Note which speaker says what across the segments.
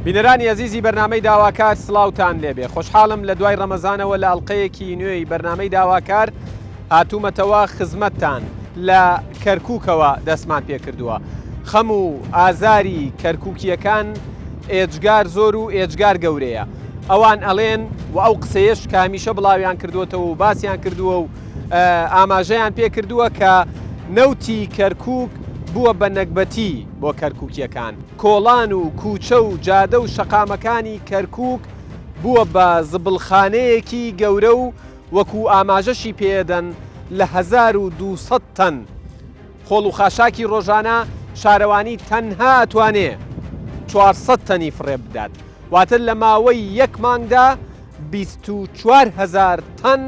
Speaker 1: بینەرانی عزیزی بەرنامەی داواکار سڵاوتان لێبێ خۆشحاڵم لە دوای ڕەمەزانەوە لە ئەڵلقەیەکی نوێی بەرنامەی داواکار هاتوومەتەوە خزمەتتان لە کەرکووکەوە دەستمان پێکردووە. خەم و ئازاری کەرکووکیەکان ئێجگار زۆر و ئێجگار گەورەیە. ئەوان ئەڵێن و ئەو قسەیەش کە هەمیشە بڵاویان کردوێتەوە و باسییان کردووە و ئاماژەیان پێ کردووە کە نەوتی کەرکووک بووە بە نەکبەتی بۆ کەرکووکیەکان. کۆڵان و کوچە و جادە و شەقامەکانی کەرکووک بووە بە زبڵخانەیەکی گەورە و وەکو ئاماژەشی پێدەن لە 1200 تەن خۆڵ و خاشاکی ڕۆژانە شارەوانی تەنها ئەتوانێ 400 تەنی فڕێ بدات. واتە لە ماوەی یەک مانگدا 24,000 تەن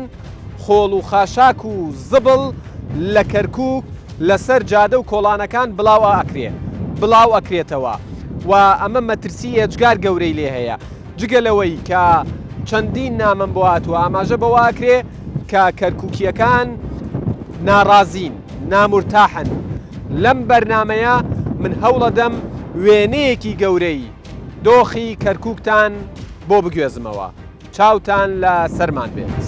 Speaker 1: خۆڵ و خاشاک و زبڵ لە کەرکووک لەسەر جادە و کۆڵانەکان بڵاو ئەکرێتەوە و ئەمە مەترسی ئێجگار گەورەی لێ هەیە. جگەلەوەی کە چەندین نامم بۆ هاتووە ئاماژە بەوە ئەکرێ کە کەرکووکیەکان ناڕازین نامورتاحن. لەم بەرنامەیە من هەوڵەدەم وێنەیەکی گەورەی دۆخی کەرکووکتان بۆ بگوێزمەوە. چاوتان لە سەرمان بێت.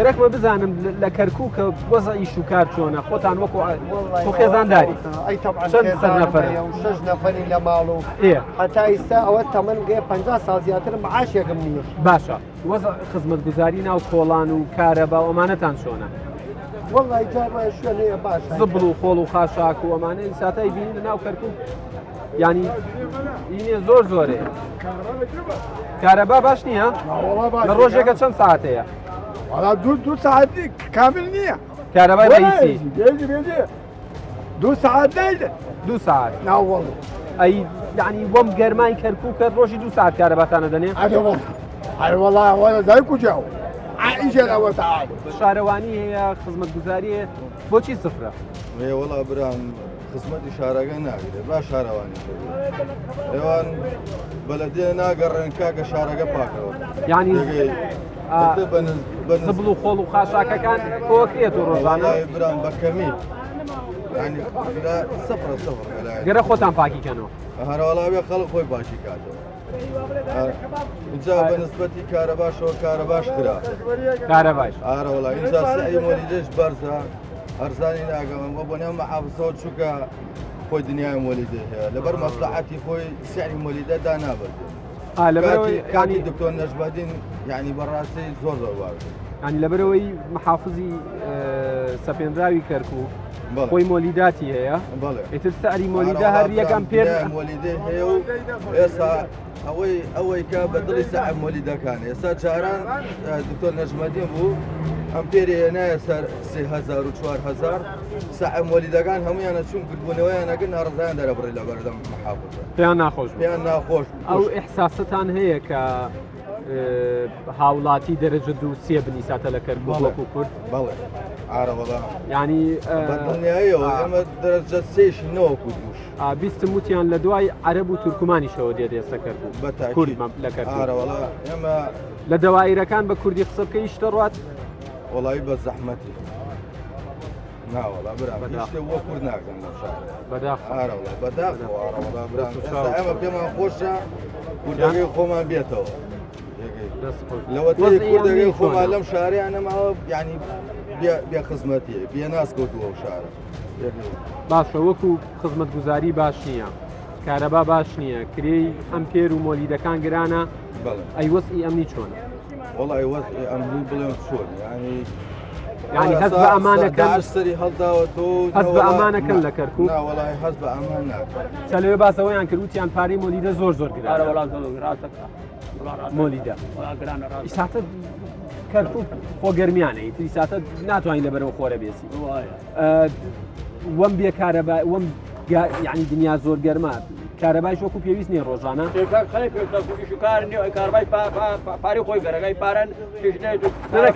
Speaker 1: گەرەکمە بزانم لە کەرکووکە وەزعی شوکار چۆنە خۆتان وەکو خێزانداری
Speaker 2: شش نەفەری لە ماڵ و هەتا ئێستا ئەوە تەمەن گەیە 50 ساڵ زیاتر معاشێکم نییە.
Speaker 1: باشە وەزع خزمەتگوزاری ناو کۆڵان و کارەبا و ئەمانەتان چۆنە؟
Speaker 2: وەڵی جارمە شوێنەیە باشە
Speaker 1: زبڵ و خۆڵ و خاشاک و ئەمانەی ساتای بینی لە ناو کەرکووک ینی اینێ زۆرێ. کارەبا باش نییە؟ لە ڕۆژێکە چەند ساعتەیە؟
Speaker 2: دو ساعت کامل نییە.
Speaker 1: کارەبای ڕئیسی
Speaker 2: دو ساعت نایدە.
Speaker 1: 2 ساعت
Speaker 2: ناوەڵ
Speaker 1: ئەی یعنی وەم گەرمای کەرکووکە ڕۆژی 2 ساعت کارەباتانە دەنێ؟
Speaker 2: هەروەڵا دای کوجاو عائیشە لەوە تەعال
Speaker 1: شارەوانی هەیە خزمەتگوزاری هەیە بۆچی سفرە؟
Speaker 3: وەڵا برام خزمەتی شارەکە ناگرێ با شارەوانی ئێوان بەلەدێ ناگەڕێن کاکە شارەکە پاکەوە
Speaker 1: یعنی زبڵ و خۆڵ و خاشاکەکان کۆکرێت و ڕۆژانە
Speaker 3: برام بەکەمی
Speaker 1: گەرە خۆتان پاکیکەنەوە
Speaker 3: هەروەڵا بێ خەڵک خۆی پاکی کاتەوە. اینجا بە نسبەتی کارەباشەوە کارەباش کرا
Speaker 1: کارەباش
Speaker 3: ئارەوەڵا اینجا سعی مۆلیدەش بەرزە هەرزانی ناگەمە بۆ بۆ نێو مەحافزەوە چووکە خۆی دنیای مۆلیدە هەیە لەبەر مەسلحەتی خۆی سعی مۆلیدە دانابەردێ کاتی دکتۆر نەژبەدین یعنی بەڕاستی زۆر باش
Speaker 1: ینی لەبەرەوەی محافزی سەپێنراوی کەرکووک خۆی مۆلیداتی هەیە ئیتر سەری مۆلیدا هەر یەکەم پێ
Speaker 3: مۆلیدە هەیە و ئێستا ئەوەی کە بە دڵی سەعب مۆلیدەکان ئێستا جاران دکتۆر نەژمەدین بوو ئەم پێرێ نایە سەر 3000 و 4000 سەعب مۆلیدەکان هەمویانە چون کردبوونەوەیانەگەن ناڕزایان دەرەبڕی لە بەردەم محافزە
Speaker 1: پێیان ناخۆش
Speaker 3: ئەو
Speaker 1: ئیحساستان هەیە کە هاوڵاتی دەرەجە 2 بنیساتە لە کەرکووک وەکو کورد؟
Speaker 3: بەڵێ ئارەوەڵا
Speaker 1: ینی
Speaker 3: بەدڵنیاییەوە ئەمە دەرەجە 3 نەوەکو دووش
Speaker 1: بیستم وتیان لە دوای عەرەب و تورکمانیشەوە دێت ئێستا کەرکووک
Speaker 3: بەتاکید
Speaker 1: لە کەرکووک.
Speaker 3: ئارەوەڵا ئێمە
Speaker 1: لە دەوایرەکان بە کوردی قسە بکەی شتە ڕوات؟
Speaker 3: وەڵاوی بە زەحمەتی ناوەڵا برام هیچ وە کورد ناکەن لەم شار ئارەوەڵا بەداخەوە ئارەوەڵا برام ئێمە پێمان خۆشە کوردەکەی خۆمان بێتەوە لەوە کوردەکەی خۆمان لەم شارەیانەماوە یعنی بێ خزمەتی بێ ناسکەوتووە و شارە
Speaker 1: باشە وەکو خزمەتگوزاری باش نییە کارەبا باش نییە کرێی ئەم پێر و مۆلیدەکان گرانە ئەی وەزئی ئەمنی چۆنە؟
Speaker 3: وەڵی وەزئی ئەمنی بڵێم چۆن
Speaker 1: ینی هەست بە ئەمانەکەن
Speaker 3: سەری هەڵداوەتەوە
Speaker 1: هەست بە ئەمانەکەن لە کەرکووک
Speaker 3: وەڵی هەست بە ئەمان ناکەن
Speaker 1: چەلەوێ باسەوەیان کردوتیان پارەی مۆلیدە زۆر گرانە مۆلیدە ئیساتە کەرکووک خۆ گەرمیانە ئیتر ئیساتە ناتوانین لەبەرەوە خۆرە بێسی وەم بێ کارەبا وەم یعنی دنیا زۆر گەرمە کارەبای وەکو پێویست نیە ڕۆژانە
Speaker 4: کار نیە کاربای پاری خۆی گەرەکەی پارەن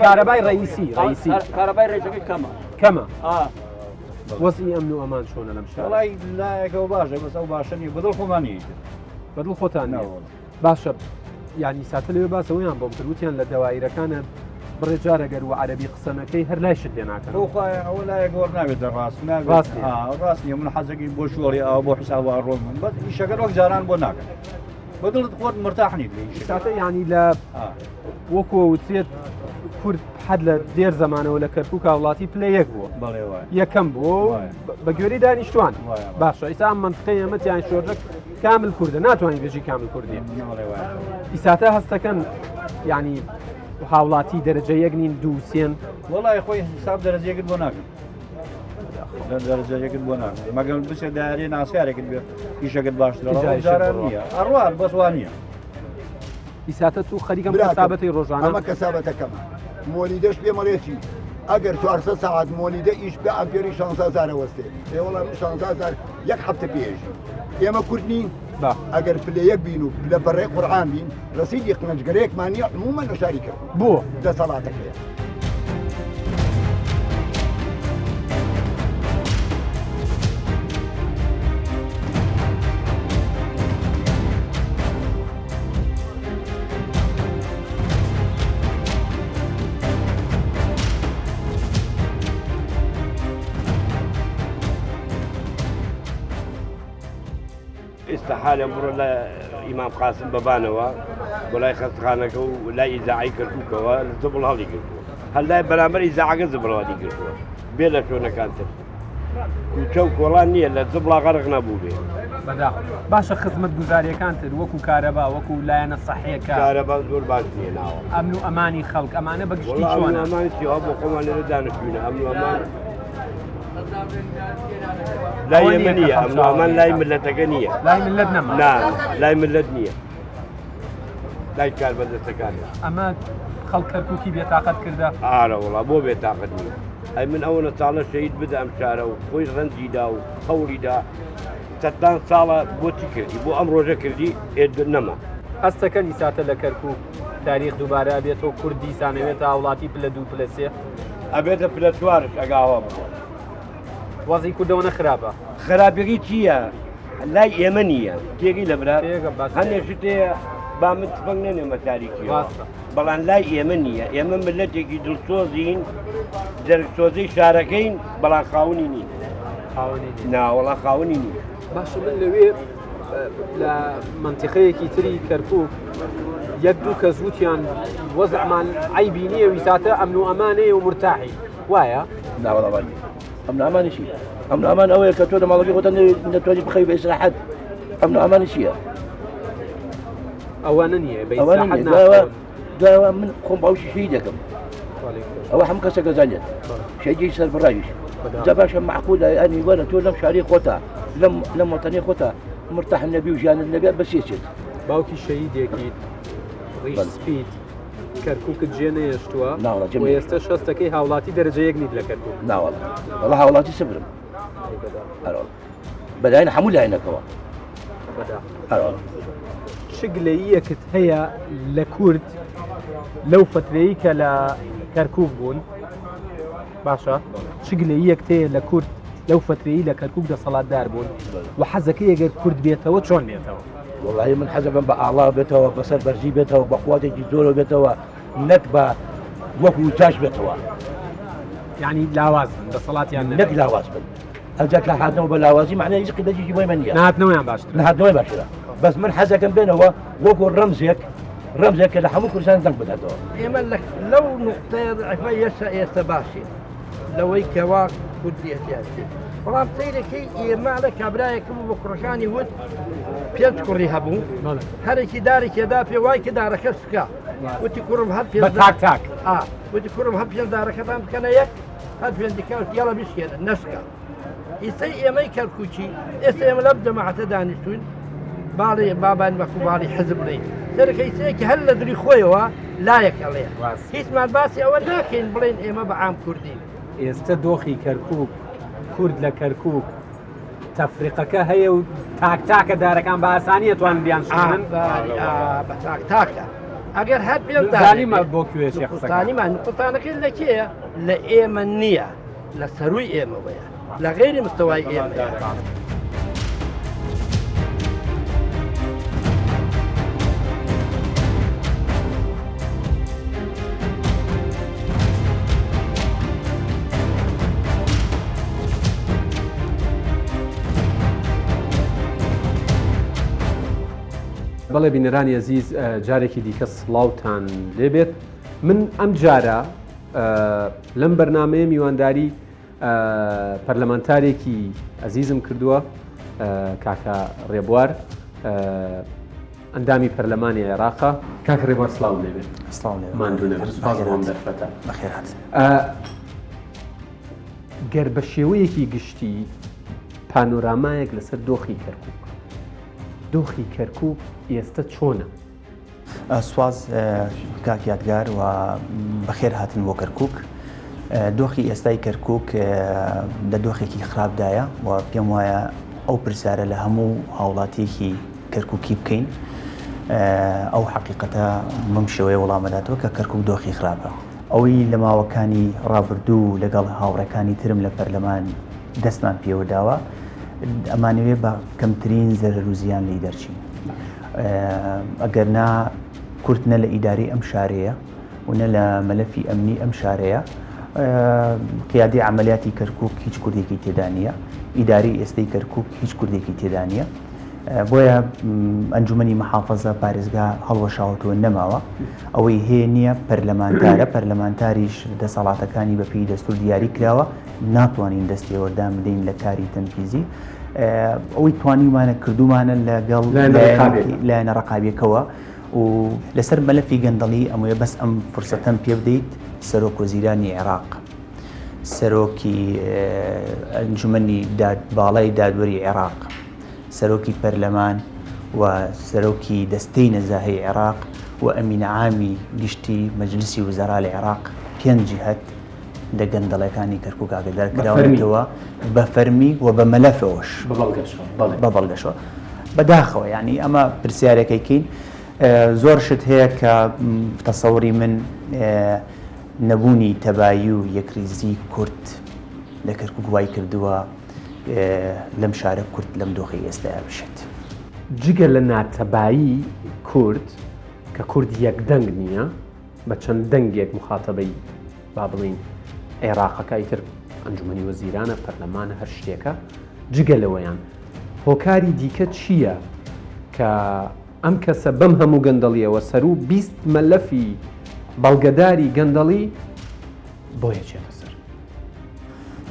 Speaker 1: کارەبای ڕئیسی
Speaker 4: کارەبای ڕێژەکەی
Speaker 1: کەمە وەزی ئەمن و ئەمان چۆنە لەم شار
Speaker 4: وڵای لایەکەەوە باشە بەس ئەو باشە نیە بەدڵ خۆمانی
Speaker 1: بەدڵ خۆتان باشە یعنی ساتە لەوێ باسەوەیان بۆم کردوتیان لە دەوایرەکانە بڕێ جارەگەر و عەرەبی قسەنەکەی هەر لای شت لێ ناکەن
Speaker 4: ئەوە لایە گۆڕ ناوێت ڕاست نیە من حەزەکی بۆ شوڵی ئەوە بۆ حسابە ڕۆم بەس ئیشەکە وەک جاران بۆ ناکەن بەدڵت خۆت مرتاحنی
Speaker 1: ساتە ینی لە وەکو وترێت کورد حد لە دێر زمانەوە لە کەرکووک وڵاتی پلە یەک بووە یەکەم بوو بە گوێرەی دانیشتوان باشە ئیسا ئەم منطقەی ئەمەتیان شۆرەک کامل کوردە ناتوانین بێژی کامل کوردی ئیساتە هەستەکەن ینی هاوڵاتی دەرەجە یەک نین دووسێن
Speaker 4: وڵای خۆی حساب دەرەجەیەکت بۆ ناکەن دەرەجەیەکت بۆ ناکەن مەگەڵ بچێت دارێ ناسیارێکت بێ ئیشەکەت باشتر نییە ئەڕوان بەسوان نییە
Speaker 1: ئیساتە تو خەریکەم کەسابەتی ڕۆژانە
Speaker 2: ئەمە کەسابەتەکەمە مۆلیدەش پێمەڵێتی ئەگەر 400 ساعت مۆلیدە ئیش بە ئەمپێری 16,000 وەستێ پێوەڵام 16,000 یەک هەفتە پێش ئێمە کورد نین ئەگەر پلە یەک بین و لە بەڕێ قورعان بین ڕسیدی قنەجگەرەیەکمان نییە عمومەن نەشاری کرد
Speaker 1: بۆ
Speaker 2: دەسەڵاتەکەیە
Speaker 5: استحالە بڕۆ لە ئیمام قاسم بەبانەوە بۆ لای خەستخانەکە و لای ئیزاعی کردووکەوە زبڵ هەڵی گرتووە هەر لای بەرامبەر ئیزاعەکە زبڵاتی گرتووە بێ لە شوێنەکانتر کوچە و کۆڵان نییە لە زبڵا غەرق نەبوو بێ
Speaker 1: باشە خزمەت گوزاریەکانتر وەکو کارەبا وەکو لایەنە سەحەیەکە
Speaker 5: کارەبا زۆر باش نیە ناوە
Speaker 1: ئەمن و ئەمانی خەڵک ئەمانە بەگشتی چۆنە
Speaker 5: ئەمانیەوە بۆ خۆمان لێرە دانیشتوونە ئەمن و ئەمان لای ئێمە نییە ئەمن و ئەمان لای ملەتەکە نییە
Speaker 1: لای ملت نەما
Speaker 5: لای ملت نییە لای کاربەدەستەکان
Speaker 1: ئەمە خەڵک کەرکووکی بێتاقەت کردە
Speaker 5: ئارە وڵا بۆ بێتاقەت نییە ئەی من ئەوە ساڵە شەید بدە ئەم شارە و خۆی ڕەنجیدا و هەوڵیدا سەدان ساڵە بۆچی کردی بۆ ئەم ڕۆژە کردی نەما
Speaker 1: هەستەکە ئیساتە لە کەرکووک تاریخ دووبارە ئەبێتەوە کوردی سانەوێتە وڵاتی پلە 2 پلە 3
Speaker 5: ئەبێتە پلە 4 ئەگاوا بڕۆ
Speaker 1: وەزی کوردەوە نەخراپە
Speaker 5: خراپێکی چییە؟ لای ئێمە نییە تێگەی لە برا هەندێک شتەیە با من تفەنگ نەنێمە تاریکی بەڵام لای ئێمە نییە ئێمە ملەتێکی دڵسۆزین جەرگسۆزەی شارەکەین بەڵام خاوەنی نین ناوەڵا خاوەنی نین
Speaker 1: باشە من لەوێ لە منتیقەیەکی تری کەرکووک یەک دوو کە زووتیان وەزعمان عیبی نییە ویساتە ئەمن و ئەمانەیە و مرتاحی وایە؟
Speaker 6: ناوەڵاوانی ئەمن ئامانیشی ئەمن ئامان ئەوەیە کە تۆ لە ماڵەکەی خۆتان نەتوانیت بخەوی بە ئیسراحەت ئەمن ئامانی چییە؟
Speaker 1: ئەوانە نییە بە ئیسراحەت
Speaker 6: دوایەوە من خۆم باوشی شەهید دەکەم ئەوە هەموو کەسێکە زانێت شەهیدی سەربڕاویش جا باشە معقولە ئەنی وەرە تۆ لەم شاری خۆتە لەم وەتەنی خۆتە مرتاح نەبی و ژیانت نەبێت بەسێچێت
Speaker 1: باوکی شەهیدێکی ڕیش سپید کەرکووکت جێ نەهێشتووە و ئێستا شەستەکەی هاوڵاتی دەرەجە یەک نیت لە کەرکووک
Speaker 6: ناوەڵا وەڵا هاوڵاتی سبرم بەلایەن هەموو لایەنەکەوە
Speaker 1: چ گلەییەکت هەیە لە کورد لەو فترەیە کە لە کەرکووک بوون باشە چ گلەییەک هەیە لە کورد لەو فترەیە لە کەرکووک دەسەڵاتدار بوون و حەزەکەی ئەگەر کورد بێتەوە چۆن بێتەوە؟
Speaker 6: وڵی من حەزەکەم بە ئاڵا بێتەوە بەسەر بەرزی بێتەوە بە قوواتێکی زۆرە بێتەوە نەک بە وەکو تاش بێتەوە
Speaker 1: یعنی لاواز بن دەسەڵاتیان
Speaker 6: نەک لاواز بن ئەجا کە هاتنەوە بە لاوازی معنای هیچ قیمەتێکی بۆی من نییە
Speaker 1: نهاتنەوەیان باشتر
Speaker 6: نهاتنەوەی باشترە بەس من حەزەکەم بێنەوە وەکو ڕەمزێک کە لە هەموو کوردستان دەنگ بداتەوە
Speaker 7: ئێمە لەو نوقتەیە ضعیفە ئێستا باشین لەوەی کەوا کوردی احتیاجی بەڵام سەیرەکەی ئێمە لە کابرایەکە بوو بە کوڕەکانی وت 5 کوڕی هەبوو هەرێکی دارێکێدا پێ وای کە دارەکە سوکا وتی کوڕم هەر
Speaker 1: تاک
Speaker 7: وتی کوڕم هەر پێ دارەکەتان بکەنە یەک هەر پێندەکە یاڵە بشکێنە نەسکە ئیسەی ئێمەی کەرکووچی ئێستا ئێمە لەم جەماعەتە دانیشتوین باڵێ بابان بەخو باڵی حزب بڵێ سەرەکەی سەیەکی هەر لە دری خۆیەوە لایەکەڵێ هیچمان باسی ئەوە ناکەین بڵێن ئێمە بە عام کوردین
Speaker 1: ئێستا دۆخی کەرکووک کورد لە کەرکووک تەفریقەکە هەیە و تاکتاکە دارەکان بە ئاسانی ئەتوان بیان شوێنن
Speaker 7: بە تاکتاکە ئەگەر هەر
Speaker 1: پێزانیمە بۆ کوێشی
Speaker 7: قوتانیمان قوتانەکەی لە کێیە لە ئێمە نییە لە سەروی ئێمەوەیە لە غێری مستەوای ئێمەیە.
Speaker 1: بەڵێ بینەرانی عزیز جارێکی دیکە سڵاوتان لێبێت. من ئەم جارە لەم بەرنامەیە میوانداری پەرلەمانتارێکی عزیزم کردووە کاکە ڕێبوار ئەندامی پەرلەمانی عێراقا. کاکە ڕێبوار سڵاو لێبێت. ماندوونەسپاسم دەرفەتە
Speaker 8: بەخێرات.
Speaker 1: گەر بە شێوەیەکی گشتی پانۆرامایەک لەسەر دۆخی کەرکووک دۆخی کەرکووک ئێستا چۆنە؟
Speaker 8: سواز کاکیاتگار و بەخێر هاتن بۆ کەرکووک. دۆخی ئێستای کەرکووک لە دۆخێکی خراپدایە و پێم وایە ئەو پرسیارە لە هەموو هاوڵاتیەکی کەرکووکی بکەین ئەو حەقیقەتە بەم شێوەیە وەڵامەداتەوە کە کەرکووک دۆخی خراپە. ئەوەی لە ماوەکانی ڕابردوو لەگەڵ هاوڕەکانی ترم لە پەرلەمان دەستمان پێوەداوە ئەمانەوێ بە کەمترین زەرەر و زیان لی دەرچین. ئەگەر نا کورت نە لە ئیداری ئەم شارەیە و نە لە مەلەفی ئەمنی ئەم شارەیە قیادی عملیاتی کەرکووک هیچ کوردێکی تێدا نیە، ئیداری ئێستای کەرکووک هیچ کوردێکی تێدا نیە. بۆیە ئەنجومەنی مەحافەزە پارێزگا هەڵوەشاوتەوە نەماوە. ئەوەی هەیە نییە پەرلەمانتارە، پەرلەمانتاریش دەسەڵاتەکانی بەپێی دەستور دیاری کراوە، ناتوانین دەستی وەردان بدەین لە کاری تەنفیزی. ئەوەی توانیمانە کردومانە لەگەڵ لایەنە ڕقابیەکەوە و لەسەر مەلەفی گەندەڵی ئەمویە بەس ئەم فرسەتەم پێ بدەیت سەرۆک وەزیرانی عێراق، سەرۆکی ئەنجومەنی باڵای دادوەری عێراق، سەرۆکی پەرلەمان و سەرۆکی دەستەی نەزاهەی عێراق و ئەمینە عامی گشتی مەجلیسی وزەرا لە عێراق پێنج جیهەت لە گەندەڵەکانی کەرکووک ئاگادار کراونەوە بە فەرمی و بە مەلەفەوەش بە بەڵگەشەوە بەداخەوە. یعنی ئەمە پرسیارەکەیکەین. زۆر شت هەیە کە تەسەوری من نەبوونی تەبایی و یەکریزی کورد لە کەرکووک وای کردووە لەم شارە کورد لەم دۆخی ئێستایا بشێت.
Speaker 1: جگە لە ناتەبایی کورد کە کورد یەک دەنگ نییە بە چەند دەنگێک مخاتەبەی با بڵین عێراقەکە ئیتر ئەنجومەنی وەزیرانە پەرلەمانە هەر شتێکە. جگە لەوەیان هۆکاری دیکە چییە کە ئەم کەسە بەم هەموو گەندەڵیەوە سەر و 20 مەلەفی بەڵگەداری گەندەڵی بۆ یەکێتە سەر؟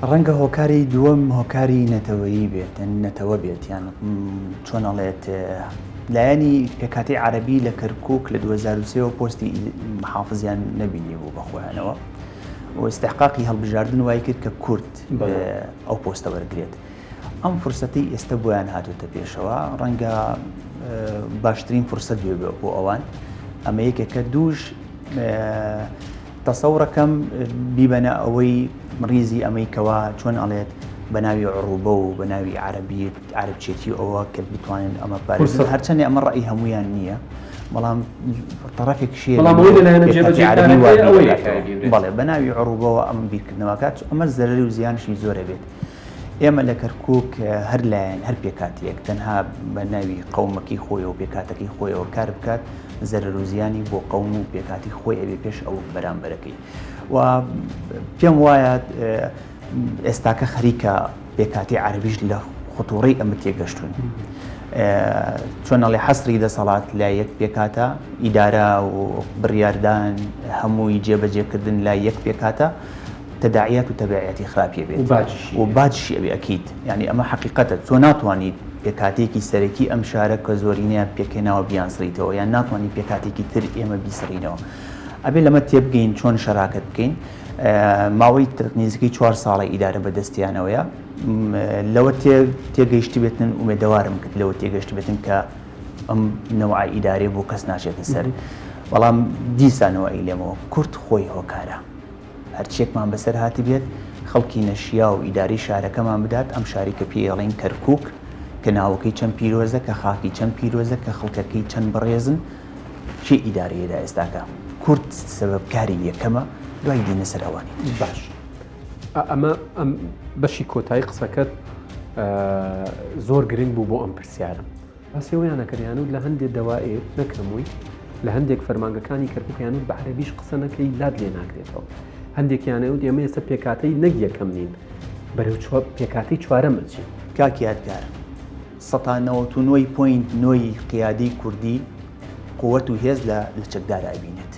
Speaker 8: ڕەنگە هۆکاری دووەم هۆکاری نەتەوەیی بێت، نەتەوە بێت، یان چۆن ئەڵێت لایەنی پێکاتی عەرەبی لە کەرکووک لە 2023 پۆستی محافزیان نەبینی بوو بەخۆیانەوە و استحقاقی هەڵبژاردن وای کرد کە کورد ئەو پۆستە وەرگرێت. ئەم فرسەتی ئێستا بۆیان هاتوتە پێشەوە. ڕەنگە باشترین فرسەت بێ بۆ ئەوان. ئەمە یەکێکە. دووش تەسەوڕەکەم بیبەنە ئەوەی ڕیزی ئەمەیکەوە چۆن ئەڵێت بە ناوی عروبە و بە ناوی عەرەبچێتی ئەوە کە بتوانن ئەمە پارێز هەرچەندێ ئەمە ڕەئی هەمویان نییە، بەڵام تەڕەفێکشیە بەڵێ بە ناوی عروبەوە ئەم بیرکردنەوەکات ئەمە زەرەری و زیانشی زۆرە بێت. ئێمە لە کەرکووک هەر لایەن هەر پێکاتیەک تەنها بە ناوی قەومەکەی خۆی و پێکاتەکەی خۆیەوە کار بکات زەرەر و زیانی بۆ قەوم و پێکاتی خۆی ئەبێ پێش ئەو بەرامبەرەکەی. و پێم وایە ئێستاکە خەریکە پێکاتی عەرەبیش لە خۆتوڕی ئەمە تێگەشتون. چۆن ئەڵێ حەسری دەسەڵات لا یەک پێکاتە، ئیدارە و بڕیاردان هەمووی جێبەجێکردن لا یەک پێکاتە، تەداعیات و تەبعیەتی خراپیە بێت و باجشی ئەبێ ئەکید. یعنی ئەمە حەقیقەتە. تۆ ناتوانیت پێکاتێکی سەرەکی ئەم شارە کە زۆرینەیە پێکەناوە بیانسڕیتەوە، یان ناتوانانی پێکاتێکی تر ئێمە بیسڕینەوە. ئەبێ لەمە تێبگەین چۆن شەراکت بکەین. ماوەی نزیکەی 4 ساڵی ئیدارە بەدەستیانەوەیە. لەوە تێگەیشتی بێتن ئومێدەوارم کرد لەوە تێگەشتی بێتن کە ئەم نەوعی ئیدارێ بۆ کەس ناچێتە سەر. بەڵام دیسانەوە ئەیلێمەوە کورد خۆی هۆکارە، هەرچێکمان بەسەر هاتی بێت خەڵکی نەشیا و ئیداری شارەکەمان بدات ئەم شاری کە پێڵین کەرکووک کە ناوەکەی چەند پیرۆزە کە خاکی چەند پیرۆزە کە خەڵکەکەی چەند بەڕێزن چی ئیدارەیەدا ئێستاکە کورد سەبەبکاری یەکەمە دوای دینە سەراوانی
Speaker 1: باش ئەمە ئەم بەشی کۆتایی قسەکەت زۆر گرنگ بوو بۆ ئەم پرسیارم باسیەوەیان نەکردیان و لە هەندێک دەوائێ نەکەمووی لە هەندێک فەرمانگەکانی کەرکووکیان و بە عەرەبیش قسە نەکەی لات لێ ناکرێتەوە هەندێکیانەوت ئێمە ئێستا پێکاتەی نەک یەکەم نین بەرەو پێکاتەی چوارەمە چین
Speaker 8: کاک یادگار 19.9 قیادی کوردی قووەت و هێز لە چەکدارە ئەبینێت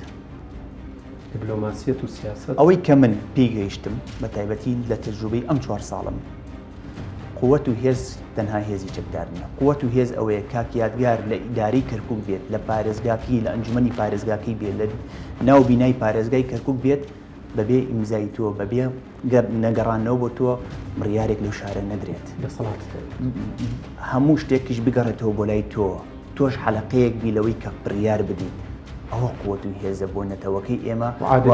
Speaker 1: دیپلۆماسیەت و سیاست
Speaker 8: ئەوەی کە من پێگەیشتم بە تایبەتی لە تەجروبەی ئەم 4 ساڵم قووەت و هێز تەنها هێزی چەکدار نیە قووەت و هێز ئەوەیە کاک یادگار لە ئیداری کەرکووک بێت لە پارێزگاکی لە ئەنجومەنی پارێزگاکەی بێت لە ناو بینای پارێزگای کەرکووک بێت بەبێ ئیمزای تۆ بەبێ نەگەڕانەوە بۆ تۆ بڕیارێک لەو شارە نەدرێت هەموو شتێکیش بگەڕێتەوە بۆ لای تۆش حەلەقەیەک بی لەوەی کە بڕیار بدەیت ئەوە قووەت و هێزە بۆ نەتەوەکەی ئێمە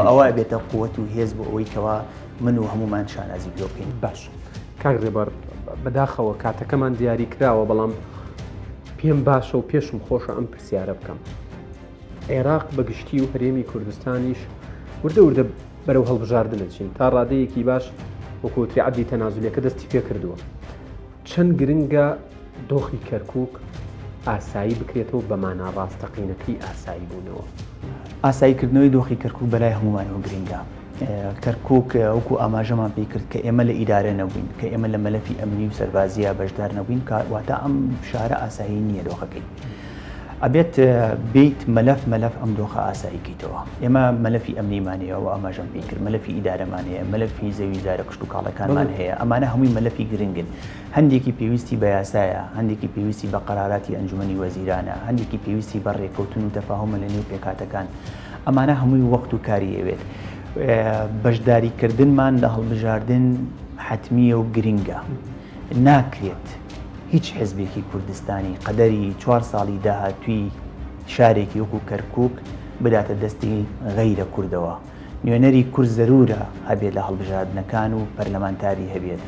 Speaker 8: ئەوە بێتە قووەت و هێز بۆ ئەوەی کەوا من و هەمومان شانازی پێ بکەین
Speaker 1: باش کاک ڕێبەر بەداخەوە کاتەکەمان دیاری کراوە بەڵام پێم باشە و پێشم خۆشە ئەم پرسیارە بکەم عێراق بەگشتی و هەرێمی کوردستانیش وردە وردە بەرەو هەڵبژاردنە چین تا ڕادەیەکی باش وەکوتری عەبدی تەنازولیەکە دەستی پێ کردووە چەند گرنگە دۆخی کەرکووک ئاسایی بکرێتەوە بە مانا ڕاستەقینەکەی ئاسایی بوونەوە
Speaker 8: ئاساییکردنەوەی دۆخی کەرکووک بەلای هەمومانەوە گرنگە کەرکووک وەکو ئاماژەمان پێی کرد کە ئێمە لە ئیدارە نەبووین کە ئێمە لە مەلەفی ئەمنی و سەربازیە بەشدار نەبووین واتە ئەم شارە ئاسایی نییە دۆخەکەی ئەبێت بیت مەلەف ئەم دۆخە ئاساییکەیتەوە ئێمە مەلەفی ئەمنیمانەیە و ئاماژەم پێی کرد مەلەفی ئیدارەمانەیە مەلەفی زەویدارە کشت و کاڵەکانمان هەیە ئەمانە هەمووی مەلەفی گرنگن هەندێکی پێویستی بە یاسایە هەندێکی پێویستی بە قەراراتی ئەنجومەنی وەزیرانە هەندێکی پێویستی بە ڕێکەوتن و تەفاهمە لە نێو پێکاتەکان ئەمانە هەمووی وەخت و کاری ئەوێت بەشداریکردنمان لە هەڵبژاردن حتمیە و گرنگە ناکرێت هیچ حزبێکی کوردستانی قەدەری 4 ساڵی داهاتووی شارێکی وەکو کەرکووک بداتە دەستی غەیرە کوردەوە نوێنەری کورد زەرورە هەبێت لە هەڵبژاردنەکان و پەرلەمانتاری هەبێت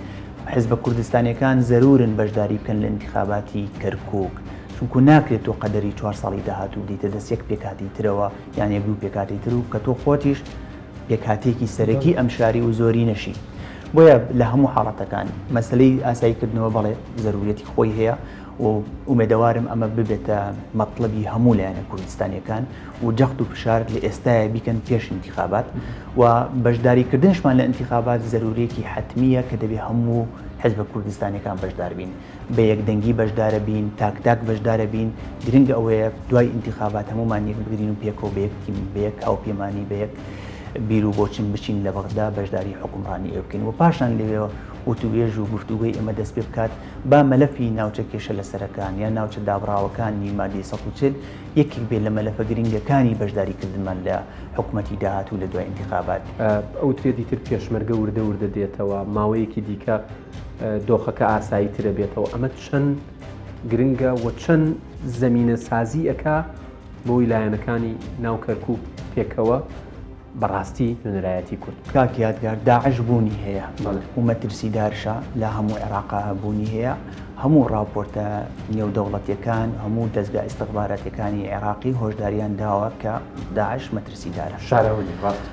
Speaker 8: حزبە کوردستانیەکان زەرورن بەشداری بکەن لە انتخاباتی کەرکووک چونکو ناکرێت تۆ قەدەری 4 ساڵی داهاتوو دیتە دەست یەک پێکاتی ترەوە یان یەک دوو پێکاتی تر و کە تۆ خۆتیش پێکاتێکی سەرەکی ئەم شاری و زۆری نەشی بۆیە لە هەموو حاڵەتەکان مەسلەی ئاساییکردنەوە بەڵێ زەروریەتی خۆی هەیە و ئومێدەوارم ئەمە ببێتە مەطلبی هەموو لایەنە کوردستانیەکان و جەخت و فشار لە ئێستاە بیکەن پێش انتخابات و بەشداریکردنشمان لە انتخابات زەرورێکی حتمیە کە دەبێت هەموو حزبە کوردستانیەکان بەشدار بین بە یەکدەنگی بەشدارە بین تاک بەشدارە بین گرنگ ئەوەیە دوای انتخابات هەمومان یەک بگرین و پێکەوە بە یەک تیم بە یەک هاوپەیمانی بە یەک بیر و بۆچین بچین لە بەغدا بەشداری حکومڕانی ئێوە بکەین و پاشان لەوێەوە وتوێژ و گفتوگوی ئێمە دەست پێ بکات با مەلەفی ناوچە کێشە لە سەرەکان یان ناوچە دابڕاوەکانی مادی 140 یەکێک بێت لە مەلەفە گرنگەکانی بەشداریکردنمان لە حکوومەتی داهات و لە دوای انتخابات
Speaker 1: ئەو ترێدی تر پێشمەرگە وردە دێتەوە ماوەیەکی دیکە دۆخەکە ئاسایی ترە بێتەوە ئەمە چەند گرنگە و چەند زەمینە سازی ئەکا بۆ ویلایەنەکانی ناو کەرکووک پێکەوە بەڕاستی نوێنەرایەتی کورد
Speaker 8: کاک یادگار داعش بوونی هەیە و مەترسیدارشە لە هەموو عێراقا بوونی هەیە هەموو راپۆرتە نێودەوڵەتیەکان هەموو دەستگا ئیستیخباراتیەکانی عێراقی هۆشداریان داوە کە داعش مەترسیدارە
Speaker 1: شارەوەنی ڕاست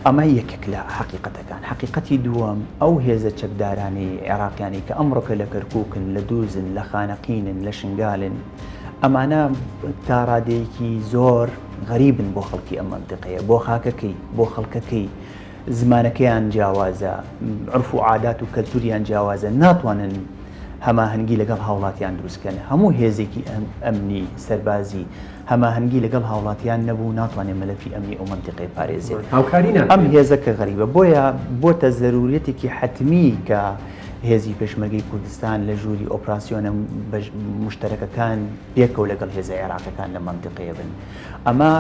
Speaker 8: ئەمە یەکێک لە حقیقەتەکان حقیقەتی دووەم ئەو هێزە چەکدارانی عێراقیانی کە ئەمڕۆکە لە کەرکووکن لە دووزن لە خانەقینن لە شنگالن ئەمانە تا ڕادەیەکی زۆر غەریبن بۆ خەڵکی ئەم مەنتیقەیە بۆ خاکەکەی بۆ خەڵکەکەی زمانەکەیان جیاوازە عرف و عادات و کەلتوریان جیاوازە ناتوانن هەماهەنگی لەگەڵ هاوڵاتیان دروستکەن هەموو هێزێکی ئەمنی سەربازی هەماهەنگی لەگەڵ هاوڵاتیان نەبوو ناتوانێت مەلەفی ئەمنی ئەو مەنتیقەی پارێزێت ئەم هێزەکە غەریبە بۆیە بۆتە زەروریەتێکی حتمی کە هێزی پێشمەرگەی کوردستان لە ژووری ئۆپراسیۆنە مشتەرەکەکان پێکەوە لەگەڵ هێزە عێراقیەکان لە مەنتیقەیە بن ئەمە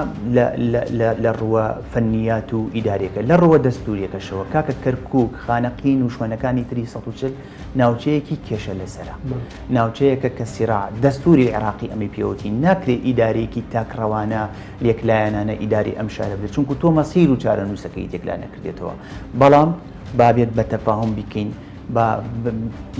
Speaker 8: لە ڕووە فەنیات و ئیدارێکە لە ڕووە دەستوریەکەشەوە کاکە کەرکووک خانەقین و شوێنەکانی تری 140 ناوچەیەکی کێشە لەسرە ناوچەیەکە کە سیراع دەستوری عێراقی ئەمی پێوەتی ناکرێت ئیدارێکی تاکڕەوانە لێکلایەنانە ئیداری ئەم شارە بدێت چونکو تۆ مەسیر و چارە نووسەکەی تێکلا نەکردێتەوە بەڵام بابێت بە تەفاهم بیکەین بە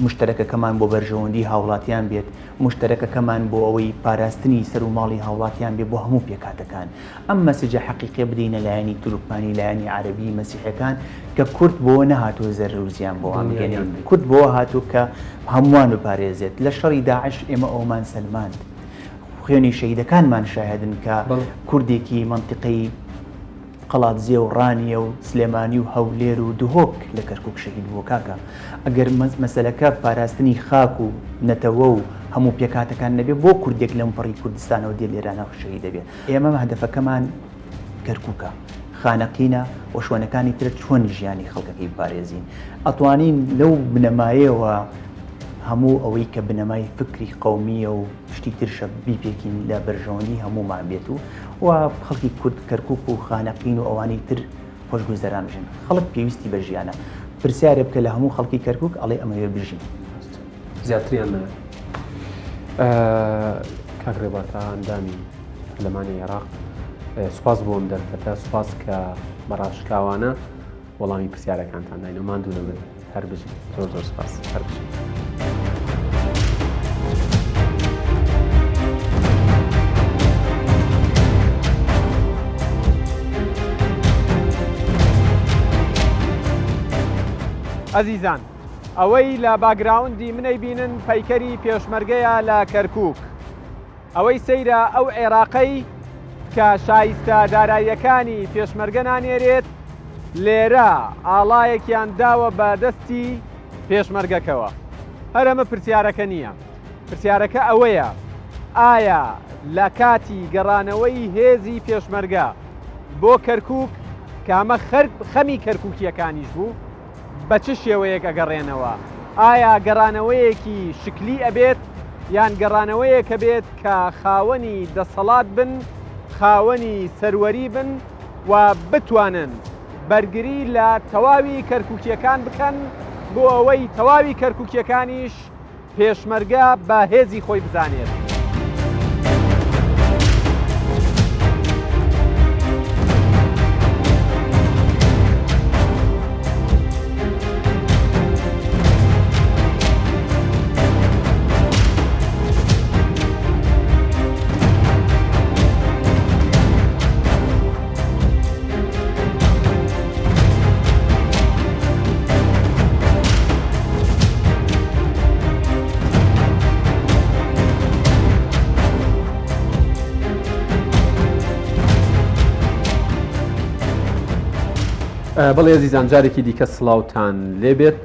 Speaker 8: مشتەرەکەکەمان بۆ بەرژەوەندی هاوڵاتیان بێت مشتەرەکەکەمان بۆ ئەوەی پاراستنی سەر و ماڵی هاوڵاتیان بێ بۆ هەموو پێکاتەکان ئەم مەسیجە حەقیقی بدەینە لایەنی تورکمانی لایەنی عەرەبی مەسیحەکان کە کورد بۆ نەهاتۆ زەر و زیان بۆوان بگەنێن کورد بۆ هاتوو کە هەمووان بپارێزێت لە شەڕی داعش ئێمە ئەومان سەلماند خوێنی شەهیدەکانمان شاهدن کە کوردێکی منتیقەی قەڵاتزیە و ڕانیە و سلێمانی و هەولێر و دهۆک لە کەرکووک شەهید بووە کاکە ئەگەر مەسەلەکە پاراستنی خاک و نەتەوە و هەموو پێکاتەکان نەبێ بۆ کوردێک لەم پەڕی کوردستانەوە دێ لێرانە شەهید دەبێت ئێمە هەدەفەکەمان کەرکووکە خانەقینە و شوێنەکانی ترە چۆن ژیانی خەڵکەکەی پارێزین ئەتوانین لەو بنەمایەوە هەموو ئەوەی کە بنەمای فکری قەومیە و شتی ترشە بیپێکین لە بەرژەوەندی هەموومان بێت و خەڵکی کورد کەرکووک و خانەقین و ئەوانەی تر خۆشگوزەران بژن خەڵک پێویستی بە ژیانە پرسیارە بکە لە هەموو خەڵکی کەرکووک ئەڵێ ئەمەوێ بژین
Speaker 1: زیاتریان کاک ڕێباتە ئەندامی پەرلەمانی عێراق سوپاس بۆم دەرفەتە سوپاس کە بەڕاشکاوانە وەڵامی پرسیارەکانتان داین و ماندوو لەبن هەر بژین زۆر زۆر سوپاس هەر بژین ئەزیزان ئەوەی لە باگراوندی منەی بینن پەیکەری پێشمەرگەیە لە کەرکووک ئەوەی سەیرە ئەو عێراقەی کە شایستە داراییەکانی پێشمەرگە نانێرێت لێرە ئاڵایەکیان داوە بە دەستی پێشمەرگەکەوە هەرەمە پرسیارەکە نییە پرسیارەکە ئەوەیە ئایا لە کاتی گەڕانەوەی هێزی پێشمەرگە بۆ کەرکووک کامە خەمی کەرکووکیەکانیش بوو بە چ شێوەیەک ئەگەڕێنەوە ئایا گەڕانەوەیەکی شکلی ئەبێت یان گەڕانەوەیەکە بێت کە خاوەنی دەسەڵات بن خاوەنی سەروەری بن و بتوانن بەرگری لە تەواوی کەرکووکیەکان بکەن بۆ ئەوەی تەواوی کەرکووکیەکانیش پێشمەرگە بە هێزی خۆی بزانێت بەڵێ عزیزان جارێکی دیکە سڵاوتان لێبێت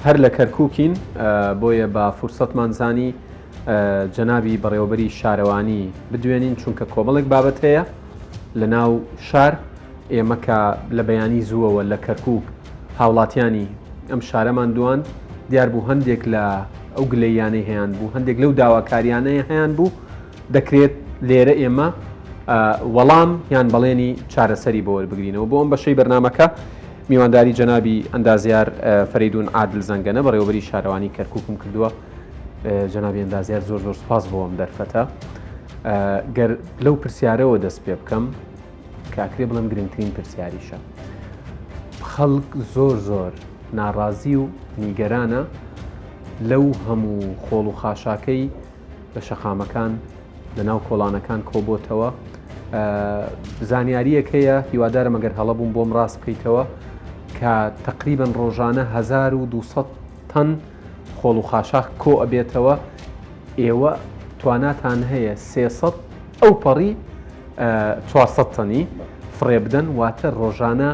Speaker 1: هەر لە کەرکووکین بۆیە بە فورسەتمان زانی جەنابی بەڕێوەبەری شارەوانی بدوێنین چونکە کۆمەڵێک بابەت هەیە لە ناو شار ئێمە کە لە بەیانی زووەوە لە کەرکووک هاوڵاتیانی ئەم شارەمان دوان دیار بوو هەندێک لە ئەو گلەیانەی هەیەیان بوو هەندێک لەو داواکاریانەیە هەیەیان بوو دەکرێت لێرە ئێمە وەڵام یان بەڵێنی چارەسەری بۆ وەربگرینەوە بۆ ئەم بەشەی بەرنامەکە میوانداری جەنابی ئەندازیار فەریدون عادل زەنگەنە بەڕێوەبەری شارەوانی کەرکووکم کردووە جەنابی ئەندازیار زۆر زۆر سوپاس بۆ ئەم دەرفەتە گەر لەو پرسیارەوە دەست پێ بکەم کاکرێ بڵم گرنگترین پرسیاریشە خەڵک زۆر زۆر ناڕازی و نیگەرانە لەو هەموو خۆڵ و خاشاکەی بە شەقامەکان لە ناو کۆڵانەکان کۆبۆتەوە زانیاریەک هەیە هیوادارە مەگەر هەڵە بووم بۆم ڕاست بکەیتەوە کە تقریبن ڕۆژانە 1200 تەن خۆڵ و خاشاک کۆ ئەبێتەوە ئێوە تواناتان هەیە 300 ئەو پەڕی 400 تەنی فڕێ بدەن واتە ڕۆژانە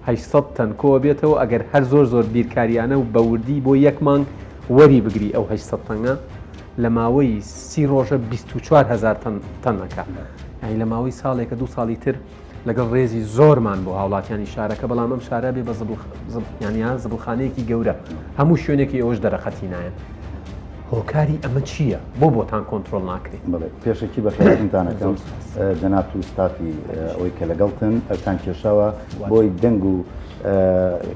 Speaker 1: 800 تەن کۆ بێتەوە ئەگەر هەر زۆر زۆر بیرکاریانە و بەوردی بۆ یەک مانگ وەری بگری ئەو 800 تەنگە لە ماوەی 30 ڕۆژە 24,000 تەنەکە یعنی لە ماوەی ساڵێکە 2 ساڵی تر لەگەڵ ڕێزی زۆرمان بۆ هاوڵاتیانی شارەکە بەڵام ئەم شارە بێ بە زبڵخانەیەکی گەورە هەموو شوێنێکی ئەوش دەرەخەتی نایەن هۆکاری ئەمە چییە بۆ بۆتان کۆنتترۆل ناکرێت
Speaker 9: بڵێ پێشێکی بەخێتانەکەم جەناب و ستافی ئەوەی کە لەگەڵتن ئەتان کێشەوە بۆی دەنگ و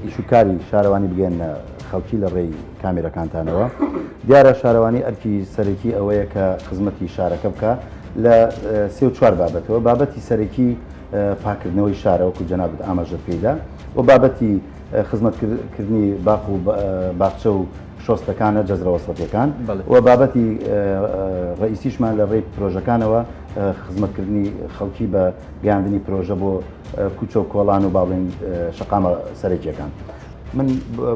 Speaker 9: ئیشوکاری شارەوانی بگەن خەڵکی لە ڕێی کامێرەکانتانەوە دیارە شارەوانی ئەرکی سەرەکی ئەوەیە کە خزمەتی شارەکە بکە لە 3-4 بابەتەوە بابەتی سەرەکی پاکردنەوەی شارەوەکو جەنابەت ئاماژە پێدا و بابەتی خزمەتکردنی باق و باخچە و شۆستەکانە جەزرەوەسەتیەکان و بابەتی ڕئیسیشمان لە ڕێی پرۆژەکانەوە خزمەتکردنی خەڵکی بە گەیاندنی پرۆژە بۆ کوچە و کۆڵان و باڵێن شەقامە سەرەکیەکان. من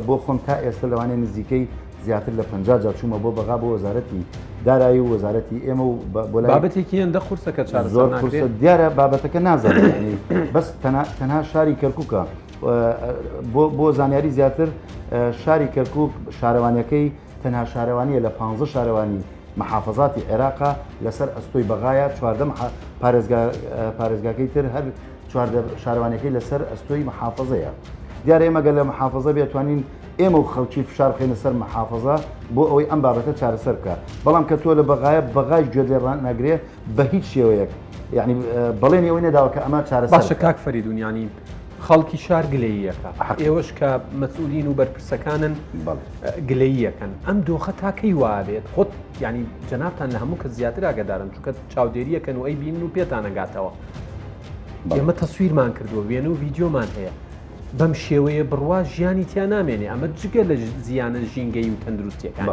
Speaker 9: بۆ خۆم تا ئێستا لەوانەیە نزیکەی زیاتر لە 50 جار چوومە بۆ بەغا بۆ وەزارەتی دارایی و وەزارەتی ئێمە و
Speaker 1: بابەتێکی هێندە قورسەکە
Speaker 9: زۆر قورسە دیارە بابەتەکە نازانێت بەس تەنها شاری کەرکووکە بۆ زانیاری زیاتر شاری کەرکووک شارەوانیەکەی تەنها شارەوانیە لە 15 شارەوانی محافظاتی عێراقا لەسەر ئەستۆی بەغایە 14 پارێزگاکەی تر هەر 14 شارەوانیەکەی لەسەر ئەستۆی محافظەیە. دیارە ئێمەگە لە محافظە بێتوانین ئێمە و خەڵکی فشار بخێنە سەر محافظە بۆ ئەوەی ئەم بابەتە چارەسەر بکە. بەڵام کە تۆ لە بەغایە بەغای گوێ لێڕان ناگرێ بە هیچ شێوەیەک یعنی بەڵێنی ئەوەی نەداوە کە ئەمە چارەسەر
Speaker 1: باشە کاک فەریدون ینی خەڵکی شار گلەییەکە ئێوەش کە مەسئولین و بەرپرسەکانن گلەییەکەن ئەم دۆخە تاکەی وابێت خۆت ینی جەنابتان لە هەموو کە زیاتر ئاگادارن چونکە چاودێریەکەن و ئەی بینن و پێتان نەگاتەوە. ئێمە تەسویرمان کردووە وێنە و ڤیددیۆمان هەیە بەم شێوەیە بڕوا ژیانی تیا نامێنێ ئەمە جگە لە زیانە ژینگەی و تەندروستیەکان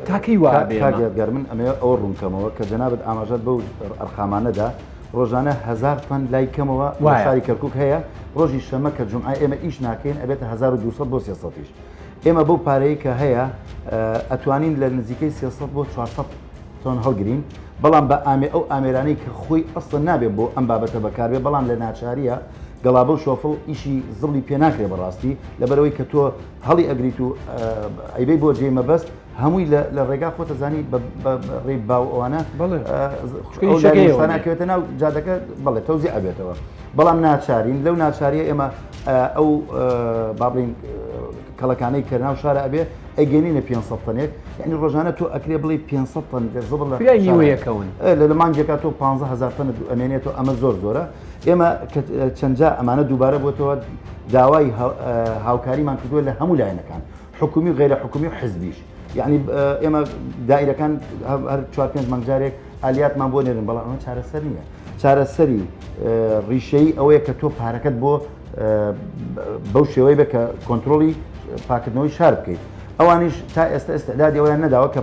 Speaker 1: تاکەی
Speaker 9: وابێگەر من ئەمێ ئەوە ڕوونکەمەوە کە جەنابەت ئاماژەت بەو ئەرقامانەدا ڕۆژانە 1000 تن لای کەمەوە شاری کەرکووک هەیە ڕۆژی شەمە کە جمعە ئێمە ئیش ناکەین ئەبێتە 1200 بۆ 300ش ئێمە بەو پارەیە کە هەیە ئەتوانین لە نزیکەی 300 بۆ 400 تۆن هەڵگرین بەڵام بە ئەو ئامێرانەی کە خۆی ئەسڵ نابێت بۆ ئەم بابەتە بەکاربێ بەڵام لە ناچاریە گەڵابە و شۆفڵ ئیشی زڵی پێ ناکرێ بەڕاستی لەبەرەوەی کە تۆ هەڵی ئەگریت و ئەیبەی بۆ جێمە بەست هەمووی لە ڕێگا خۆتەزانی ڕێ باو ئەوانە ناکەوێتە ناو جادەکە بەڵێ تەوزی ئەبێتەوە بەڵام ناچارین لەو ناچاریە ئێمە ئەو بابلین کەڵەکانەی کە ناو شارە ئەبێ ئەگەنینە 500 تنێک یعنی ڕۆژانە تۆ ئەکرێ بڵێ 500 تن
Speaker 1: زڵەکەون
Speaker 9: لە مانگێکا تۆ 15000 تن ئەمێنێتەوە ئەمە زۆر زۆرە ئێمە چەندجا ئەمانە دووبارە بۆتەوە داوای هاوکاریمان کردووە لە هەموو لایەنەکان حکومی و غیرە حکومی و حزبیش یعنی ئێمە دائیرەکان هەر 4-5 مانگجارێک ئالیاتمان بۆ نێرن بەڵام ئەمە چارەسەر نییە چارەسەری ڕیشەی ئەوەیە کە تۆ پارەکەت بۆ بەو شێوەی بە کە کۆنتترۆلی پاکردنەوەی شار بکەیت ئەوانیش تا ئێستا ئێستادادی ئەویان نەداوە کە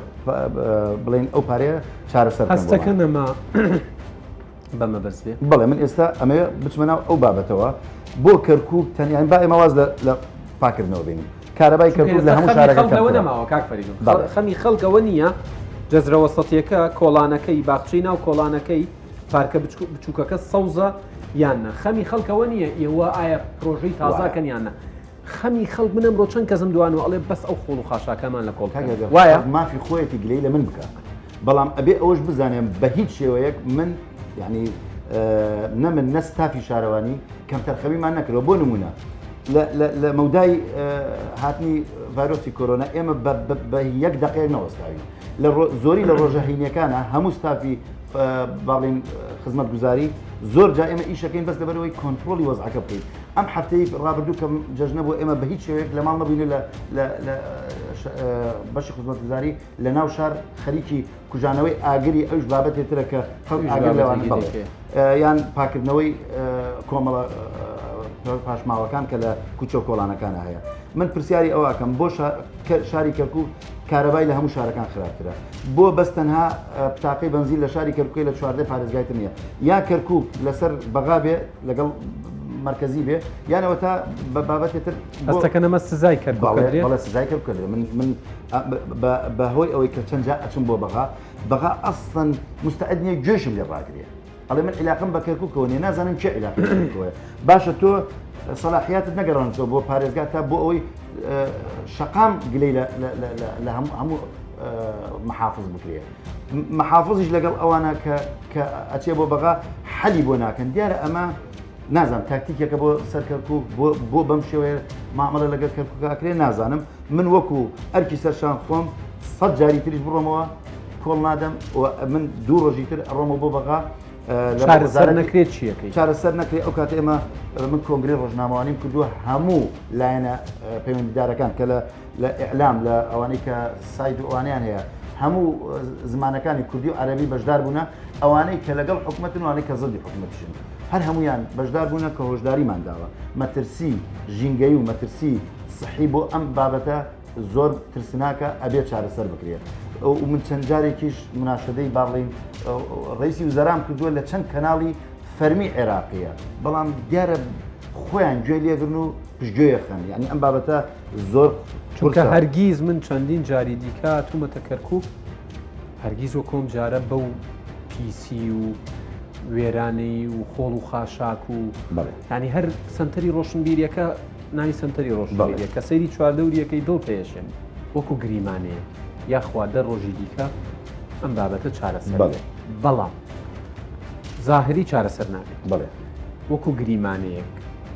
Speaker 9: بڵێن ئەو پارەیە چارەسەر
Speaker 1: هەستەکە نەما بەمە بەس بێ
Speaker 9: بڵێ من ئێستا ئەمەوێ بچمەناو ئەو بابەتەوە بۆ کەرکووک تەنیان با ئێمە واز لە پاکردنەوە بینیم کارەبای کەرکووک لە هەموو
Speaker 1: شارەکەەوە نەماوە کاک فەریدون خەمی خەڵکەوە نییە جەزرەوەسەتیەکە کۆڵانەکەی باخچەی ناو کۆڵانەکەی پارکە بچووکەکە سەوزە یاننا خەمی خەڵکەوە نییە ئێوە ئایا پرۆژەی تازاکەن یاننا خەمی خەڵک منم ڕۆ چەند کەسم دوانەوە ئەڵێ بەس ئەو خۆڵ و خاشاکەمان لە کۆڵ
Speaker 9: وایە مافی خۆیەتی گلەی لە من بکە بەڵام ئەبێ ئەوەش بزانێم بە هیچ شێوەیەک من یعنی نە من نەستافی شارەوانی کەم تەرخەویمان نەکردەوە بۆ نمونە لە مەودای هاتنی ڤایرۆسی کۆرۆنا ئێمە بە 1 دقیقەیەک نەوەستاوی زۆری لە ڕۆژە هینیەکانە هەموو ستافی باڵین خزمەت گوزاری زۆر جا ئێمە ئیشەکەین بەس لەبەرەوەی کۆنتترۆلی وەزعەکە بکەیت ئەم هەفتەی ڕابردوو کەم جەژنە بۆ ئێمە بە هیچ شێوەیەک لە ماڵ نەبووینە لە بەشی خزمەت گوزاری لە ناو شار خەریکی کوژانەوەی ئاگری ئەوش بابەتێترە کە خەڵک ئاگر لەوان یان پاکردنەوەی کۆمەڵە پاشماوەکان کە لە کوچە و کۆڵانەکانە هەیە من پرسیاری ئەوەکەم بۆ شاری کەرکووک کارەبای لە هەموو شارەکان خراپترە بۆ بەس تەنها پتاقەی بنزین لە شاری کەرکووکی لە 14 پارێزگایتر نییە یا کەرکووک لەسەر بەغا بێ لەگەڵ مرکزی بێ یانەوە تا بە بابەتێتر
Speaker 1: هەستەکە نەمە سزای کرد
Speaker 9: بەڵێ سزای کرد من بەهۆی ئەوەی کە چەند جا ئەچم بۆ بەغا ئەسڵەن مستعد نییە گوێشم لێ ڕاگرێ ئەڵێ من عیلاقم بە کەرکووکەوە نیە نازانم چه عیلاقەوە باشە تۆ سەلاحیاتت نەگەڕانەوە بۆ پارێزگا تا بۆ ئەوەی شەقام گلەی لە هەموو محافظ بکرێت محافظیش لەگەڵ ئەوانە کە ئەچێ بۆ بەغا حەلی بۆ ناکەن دیارە ئەمە نازانم تاکتیکێکە بۆ سەر کەرکووک بۆ بەم شێوەیە مامەڵە لەگەڵ کەرکووکاکرێ نازانم من وەکو ئەرکی سەرشان خۆم 100 جاری تریش بڕۆمەوە کۆڵ نادەم من 2 ڕۆژی تر ئەڕۆمە بۆ بەغا
Speaker 1: چارەسەر نەکرێت چیەکەی
Speaker 9: چارەسەر نەکرێت ئەو کاتە ئێمە من کۆنگری ڕۆژنامەوانیم کردووە هەموو لایەنە پەیوەندیدارەکان کە لە ئیعلام لە ئەوانەی کە ساید و ئەوانیان هەیە هەموو زمانەکانی کوردی و عەرەبی بەشدار بوون ئەوانەی کە لەگەڵ حکومەتن وانەی کە زەدی حکومەتشن هەر هەمویان بەشدار بوون کە هۆشداریمان داوە مەترسی ژینگەی و مەترسی صحی بۆ ئەم بابەتە زۆر ترسناکە ئەبێت چارەسەر بکرێت و من چەند جارێکیش مناشدەی باڵین ڕئیسی وزەرام کردووە لە چەند کەناڵی فەرمی عێراقیە بەڵام دیارە خۆیان گوێ لێگرن و پشتگوێیەخەن یعنی ئەم بابەتە زۆر
Speaker 1: چونکە هەرگیز من چەندین جاری دیکە تومەتە کەرکووک هەرگیز و کۆم جارە بەو پیسی و وێرانەی و خۆڵ و خاشاک و ینی هەر سنتەری ڕۆشنبیریەکە ناوی سنتەری ڕۆشنبیریە کە سەیری چواردەوریەکەی دڵ پێشێن وەکو گریمانەیە یاخوادە ڕۆژی دیکە ئەم بابەتە چارەسەر بەڵام زاهری چارەسەر نابێت وەکو گریمانەیەک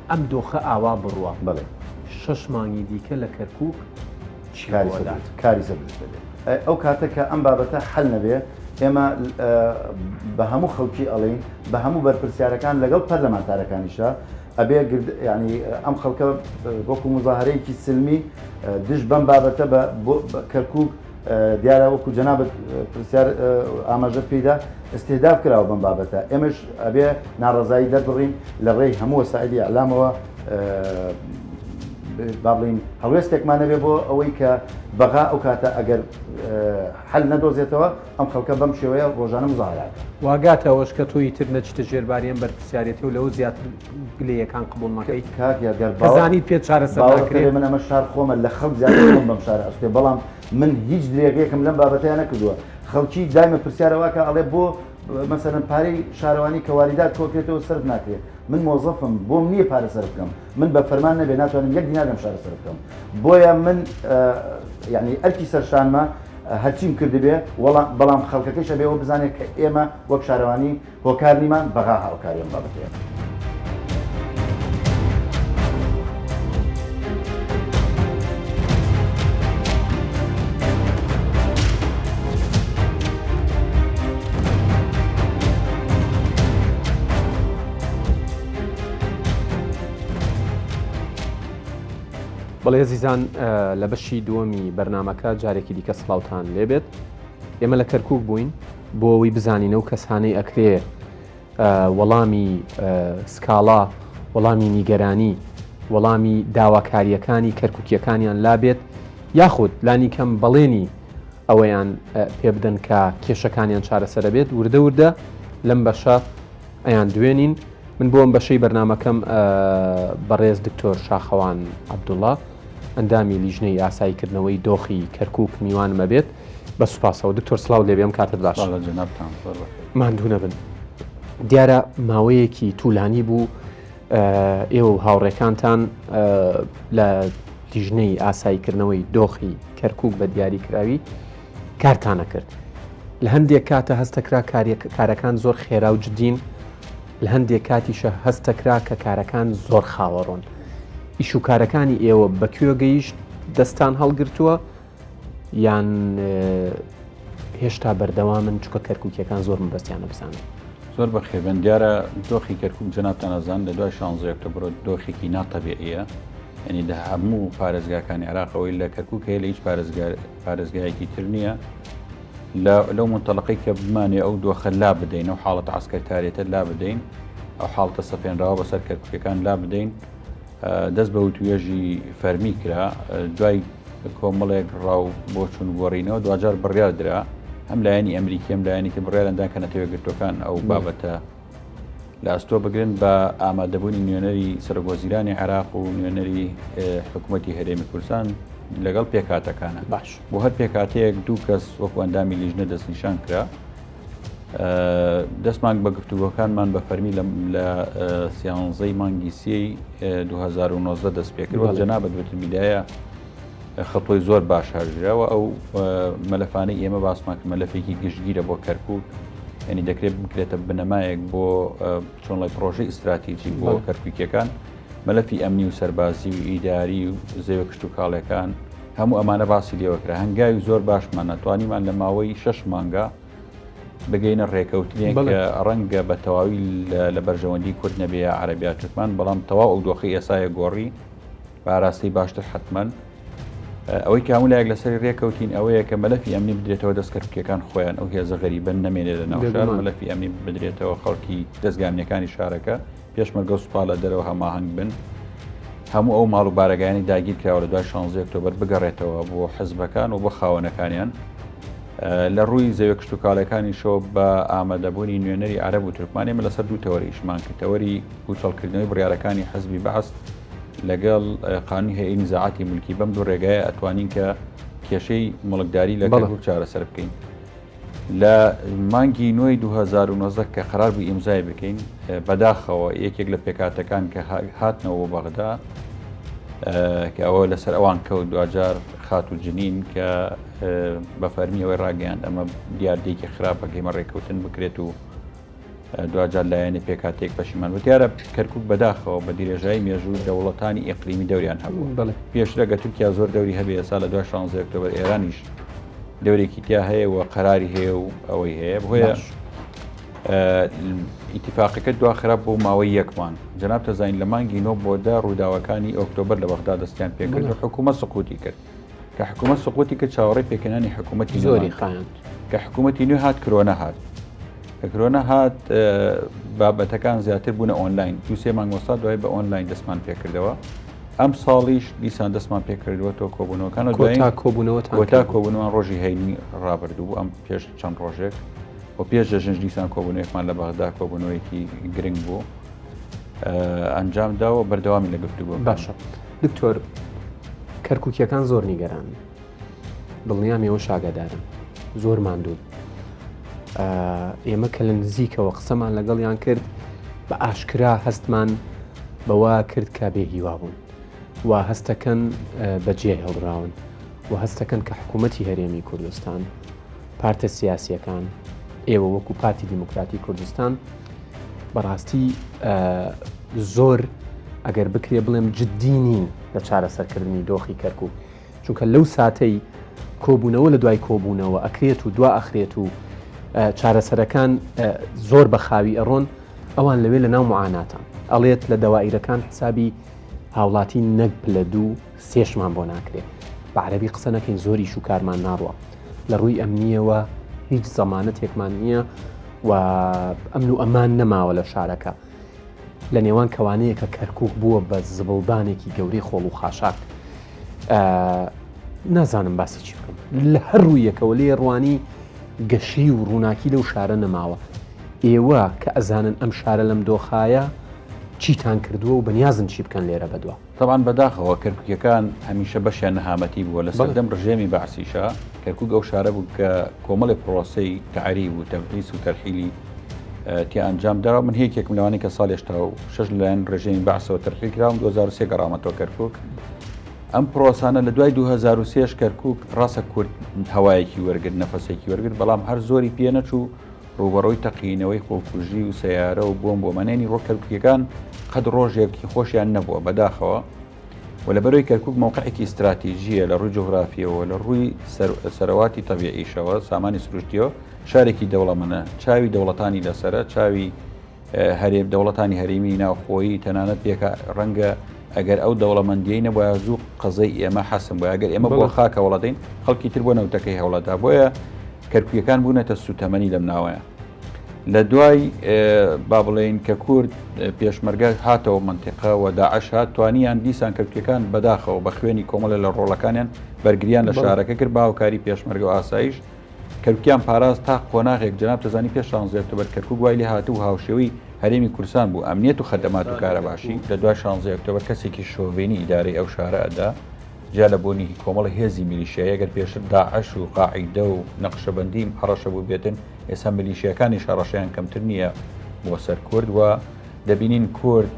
Speaker 1: ئەم دۆخە ئاوا بڕوە 6 مانگی دیکە لە کەرکووک
Speaker 9: کاری سەر ئەو کاتە کە ئەم بابەتە حل نەبێ ئێمە بە هەموو خەڵکی ئەڵین بە هەموو بەرپرسیارەکان لەگەڵ پەرلەمانتارەکانیشە ئەبێ ینی ئەم خەڵکە وەکو مزاهرەیەکی سلمی دش بەم بابەتە بە کەرکووک دیارە وەکو جەنابەت پرسیار ئاماژە پێدا استێداف کراوە بەم بابەتە ئێمەش ئەبێ ناڕەزایی دەربڕین لە ڕێی هەموو وەسائلی ئەعلامەوە با بڵین هەڵوێستێکمان نەبێ بۆ ئەوەی کە بەغا ئەو کاتە ئەگەر حل نەدۆزێتەوە ئەم خەڵکە بەم شێوەیە ڕۆژانە مزاهرات
Speaker 1: واگاتەوەش کە تۆی تر نەچتە ژێرباریان بەرپرسیارەتی و لەو زیاتر گلەیەکان قبول مەکەی
Speaker 9: کازانیت پێ چارەسەر من ئەمە شار خۆمە لە خەڵک زیاتر بەم شارە ئەستێ بەڵام من هیچ درێگەیەکم لەم بابەتیان نەکردووە خەڵکی دایمە پرسیارەوەکە ئەڵێ بۆ مەسەرەن پارەی شارەوانی کە واریدات کۆکرێتەوە سرف ناکرێت من مۆزەفم بۆم نییە پارە سەر بکەم من بە فەرمان نەبێ ناتوانم یەک دینارم شارە سەر بکەم بۆیە من یعنی ئەرکی سەرشانمە هەرچیم کردبێ بەڵام خەڵکەکەی شەبێەوە بزانێت کە ئێمە وەک شارەوانی هۆکار نیمان بەغا هاوکاریان بابەتەیە.
Speaker 1: بەڵێ عزیزان لە بەشی دووەمی بەرنامەکە جارێکی دیکە سڵاوتان لێبێت ئێمە لە کەرکووک بووین بۆ ئەوەی بزانینە و کەسانەی ئەکرێ وەڵامی سکاڵا وەڵامی نیگەرانی وەڵامی داواکاریەکانی کەرکووکیەکانیان لابێت یاخود لانی کەم بەڵێنی ئەوەیان پێ بدەن کە کێشەکانیان چارەسەر بێت وردە وردە لەم بەشە ئەیان دوێنین من بۆم بەشەی بەرنامەکەم بەڕێز دکتۆر شاخەوان عەبدوڵڵا ئەندامی لیژنەی ئاساییکردنەوەی دۆخی کەرکووک میوانمە بێت بە سوپاسەوە دکتۆر سڵاو لێبێم کاتت باش ماندوو نەبن دیارە ماوەیەکی توولانی بوو ئێوە و هاوڕێکانتان لە لیژنەی ئاساییکردنەوەی دۆخی کەرکووک بە دیاریکراوی کارتانە کرد لە هەندێک کاتە هەستەکرا کارەکان زۆر خێرا و جدین لە هەندێک کاتیشە هەستەکرا کە کارەکان زۆر خاوەڕۆن ئیش و کارەکانی ئێوە بەکوێ گەیشت دەستان هەڵگرتووە یان هێشتا بەردەوامن چکە کەرکووکیەکان زۆر مەبەستیانە بزانن
Speaker 10: زۆر بەخێبن دیارە دۆخی کەرکووک جەنابتان ئەزان لە دوای 16 ئۆکتۆبر دۆخێکی ناتەبیعیە ینی لە هەموو پارێزگاکانی عێراقەوەی لە کەرکووک هەیە لە هیچ پارێزگایەکی تر نییە لەو منتەڵقەی کە بمانێ ئەو دۆخە لا بدەین و حاڵەتە عسکەرتارێتە لا بدەین ئەو حاڵتە سەپێنراوە بەسەر کەرکووکەکان لا بدەین دەست بە وتوێژی فەرمی کرا دوای کۆمەڵێک ڕاو بۆ چون گۆڕینەوە دوجار بڕیار درا هەم لایەنی ئەمریکی هەم لایەنی تر بڕیارەندان کە نەتەوەگرتوەکان ئەو بابەتە لە ئەستۆ بگرن بە ئامادەبوونی نوێنەری سەرۆکوەزیرانی عێراق و نوێنەری حکوومەتی هەرێمی کوردستان لەگەڵ پێکاتەکانە
Speaker 1: باش
Speaker 10: بۆ هەر پێکاتەیەک دوو کەس وەکو ئەندامی لیژنە دەستنیشان کرا دەستمان بە گفتوگۆکانمان بە فەرمی لە سیانزەی مانگی سێی 2019 دەست پێکردەوە جەنابەت وتمیدایە خەتۆی زۆر باش هەرژراوە ئەو مەلەفانەی ئێمە باسمان کرد مەلەفێکی گشتگیرە بۆ کەرکووک ینی دەکرێت بکرێتە بنەمایەک بۆ چۆنڵی پرۆژەی ئستراتیجی بۆ کەرکووکیەکان مەلەفی ئەمنی و سەربازی و ئیداری و زەوە کشت و کاڵەکان هەموو ئەمانە باسی لێوەکرا هەنگاوی زۆر باشمان نەتوانیمان لە ماوەی 6 مانگە بگەینە ڕێکەوتنێک کە ڕەنگە بە تەواوی لە بەرژەوەندی کورد نەبێ عەرەبیا تورکمان بەڵام تەواو ئەو دۆخی ئێسایە گۆڕی بە ئاراستەی باشتر حتمەن ئەوەی کامل لایەک لەسەر ڕێکەوتین ئەوەیە کە مەلەفی ئەمنی بدرێتەوە دەستکەرکیەکان خۆیان ئەو هێزە غەریبەن نەمێنێت لە ناو شار مەلەفی ئەمنی بدرێتەوە خەڵکی دەستگامنیەکانی شارەکە پێشمەرگە و سوپالە دەرەوە هەماهەنگ بن هەموو ئەو ماڵ و بارەگایانی داگیر کراوە لە دوای 16 ئۆکتۆبەر بگەڕێتەوە بۆ حزبەکان و بۆ خاوەنەکانیان لە ڕووی زەویە کشتتوکالەکانی شۆ بە ئامادەبوونی نوێنەری عەرەب و تورکمانێمە لەسەر دوو تەوەری ئیشمان کرد تەوەری کوچەڵکردنەوەی بڕیارەکانی حزبی بەعس لەگەڵ قانونی هەیەی نزاعەتی مولکی بەم دوو ڕێگایە ئەتوانین کە کێشەی مڵکداری لە کەرکووک چارەسەر بکەین لە مانگی نوێی 2019 کە قرار بوو ئیمزای بکەین بەداخەوە یەکێک لە پێکاتەکان کە هاتنەوە بەغدا کە ئەوە لەسەر ئەوان کەوت دوجار خات و جنین کە بە فەرمیەوەی ڕاگەیان ئەمە دیاردێکی خراپە گەیمە ڕێککەوتن بکرێت و دوجار لایەنە پێکاتێک پەشیمان و دیارە کەرکووک بەداخەوە بە دیرێژایی مێژوو دەوڵەتانی ئیقلیمی دەوریان هەبوو پێشرەگە تورکیا زۆر دەوری هەبێ ئێستا لە دوای 16 ئۆکتۆبەر ئێرانیش دەورێکی تیا هەیە و قەراری هەیە و ئەوەی هەیە بۆیە ئیتیفاقەکە دواخرا بۆ ماوەی یەکمان جەناب تەزانین لە مانگی نۆ بۆ دا ڕووداوەکانی ئۆکتۆبەر لە بەغدا دەستیان پێکرد و حکوومەت سقوتی کرد کە حکوومەت سقوتی کرد چاوەڕێی پێکەنانی حکوومەتی
Speaker 1: زۆری خایاند
Speaker 10: کە حکوومەتی نوێ هات کرۆنە هات کۆرۆنا هات بابەتەکان زیاتر بوونە ئۆنلاین دووسێ مانگۆستا دوای بە ئۆنلاین دەستمان پێکردەوە ئەم ساڵیش دیسان دەستمان پێکردوەوە کۆبوونەوەکان تا کۆبوونەوەن ڕۆژی هەینی ڕابردوو ئەم پێش چەند ڕۆژێک و پێش دەژنج دیسان کۆبوونەوەیەکمان لە بەغدا کۆبوونەوەیەکی گرنگ بوو ئەنجامداوە بەردەوامی لە گفتوگۆ
Speaker 1: باشە دکتۆر کەرکووکیەکان زۆر نیگەران دڵنیامەوە شاگەدارن زۆر ماندوو ئێمە کە لە نزیکەوە قسەمان لەگەڵیان کرد بە ئاشکرا هەستمان بەوا کرد کە بێ هیوا بوون و هەستەکەن بەجێ هەڵراون و هەستەکەن کە حکوومەتی هەرێمی کوردستان پارتە سیاسیەکان ئێوە وەکو پارتی دیموکراتی کوردستان بەڕاستی زۆر ئەگەر بکرێ بڵێم جددی نین لە چارەسەرکردنی دۆخی کەرکووک چونکە لەو ساتەی کۆبوونەوە لە دوای کۆبوونەوە ئەکرێت و دوا ئەخرێت و چارەسەرەکان زۆر بە خاوی ئەڕۆن ئەوان لەوێ لە ناو معاناتان ئەڵێت لە دەوائیرەکان حسابی هاوڵاتی نەک پلە دوو سێشمان بۆ ناکرێت بە عەرەبی قسە نەکەین زۆری شوکارمان ناڕوە لە ڕووی ئەمنیەوە هیچ زەمانەتێکمان نییە و ئەمن و ئەمان نەماوە لە شارەکە لە نێوان کەوانەیە کە کەرکووک بووە بە زبڵدانێکی گەورەی خۆڵ و خاشاک نازانم باسی چی بکەم لە هەر ڕوویەکەوە لێ ڕوانی گەشی و ڕووناکی لەو شارە نەماوە ئێوە کە ئەزانن ئەم شارە لەم دۆخایە چیتان کردووە و بەنیازن چی بکەن لێرە بەدووە
Speaker 10: طبعاً بەداخەوە کەرکووکیەکان هەمیشە بەشیان نەهامەتی بووە لە سەردەم ڕژێمی بەعسیشە کەرکووک ئەو شارە بوو کە کۆمەڵی پرۆسەی تعریب و تەبلیس و تەرحیلی تی ئەنجام داوە من هیچێکم لەوانەی کە ساڵ هێشتا و 6 لەلایەن ڕژێمی بەعسەوە تەرحیل کراوم 2003 گەڕامەتەوە کەرکووک ئەم پرۆسانە لە دوای 2003 کەرکووک ڕاستە کورد هەوایەکی وەرگرت نەفەسێکی وەرگرت بەڵام هەر زۆری پێ نەچوو ڕوبەڕۆی تەقینەوەی خۆکوژی و سەیارە و بۆم بۆمەنێنی ڕۆ کەرکووکیەکان قەت ڕۆژێکی خۆشیان نەبووە بەداخەوە و لە بەرەوەی کەرکووک موقعێکی استراتیژیە لە ڕووی جوغرافیەوە لە ڕووی سەرەواتی تەبیعیشەوە سامانی سروشتیەوە شارێکی دەوڵەمەنە چاوی دەوڵەتانی لەسرە چاوی هەرێم دەوڵەتانی هەرێمی ناوخۆیی تەنانەت پێکە ڕەنگە ئەگەر ئەو دەوڵەمەندیەی نەبووە زوو قەزەی ئێمە حەسم بۆ ئەگەر ئێمە بۆ خاکە وڵەدەین خەڵکی تر بۆ نەوتەکەی هەوڵەدا بۆیە کەرکووکیەکان بوونەتە سوتەمەنی لەم ناوەیە لە دوای با بڵێن کە کورد پێشمەرگە هاتەوە منتیقە و داعش هات توانیان دیسان کەرکووکیەکان بەداخەوە بە خوێنی کۆمەڵە لە ڕۆڵەکانیان بەرگریان لە شارەکە کرد باوکاری پێشمەرگە و ئاسایش کەرکووکیان پاراست تا قۆناغێک جەناب تەزانی پێش 16 ئۆکتۆبەر کەرکووک وای لێ هاتوو هاوشێوەی هەرێمی کوردستان بوو ئەمنیەت و خەدەمات و کارەباشی لە دوای 16 ئۆکتۆبەر کەسێکی شۆڤێنی ئیدارەی ئەو شارە ئەدا جا لە بۆنی کۆمەڵ هێزی میلیشیایی ئەگەر پێشتر داعش و قاعیدە و نەقشەبەندی هەڕەشە بوو بێتن ئێستا میلیشیەکانی شەڕەشەیان کەمتر نییە بۆ سەر کورد و دەبینین کورد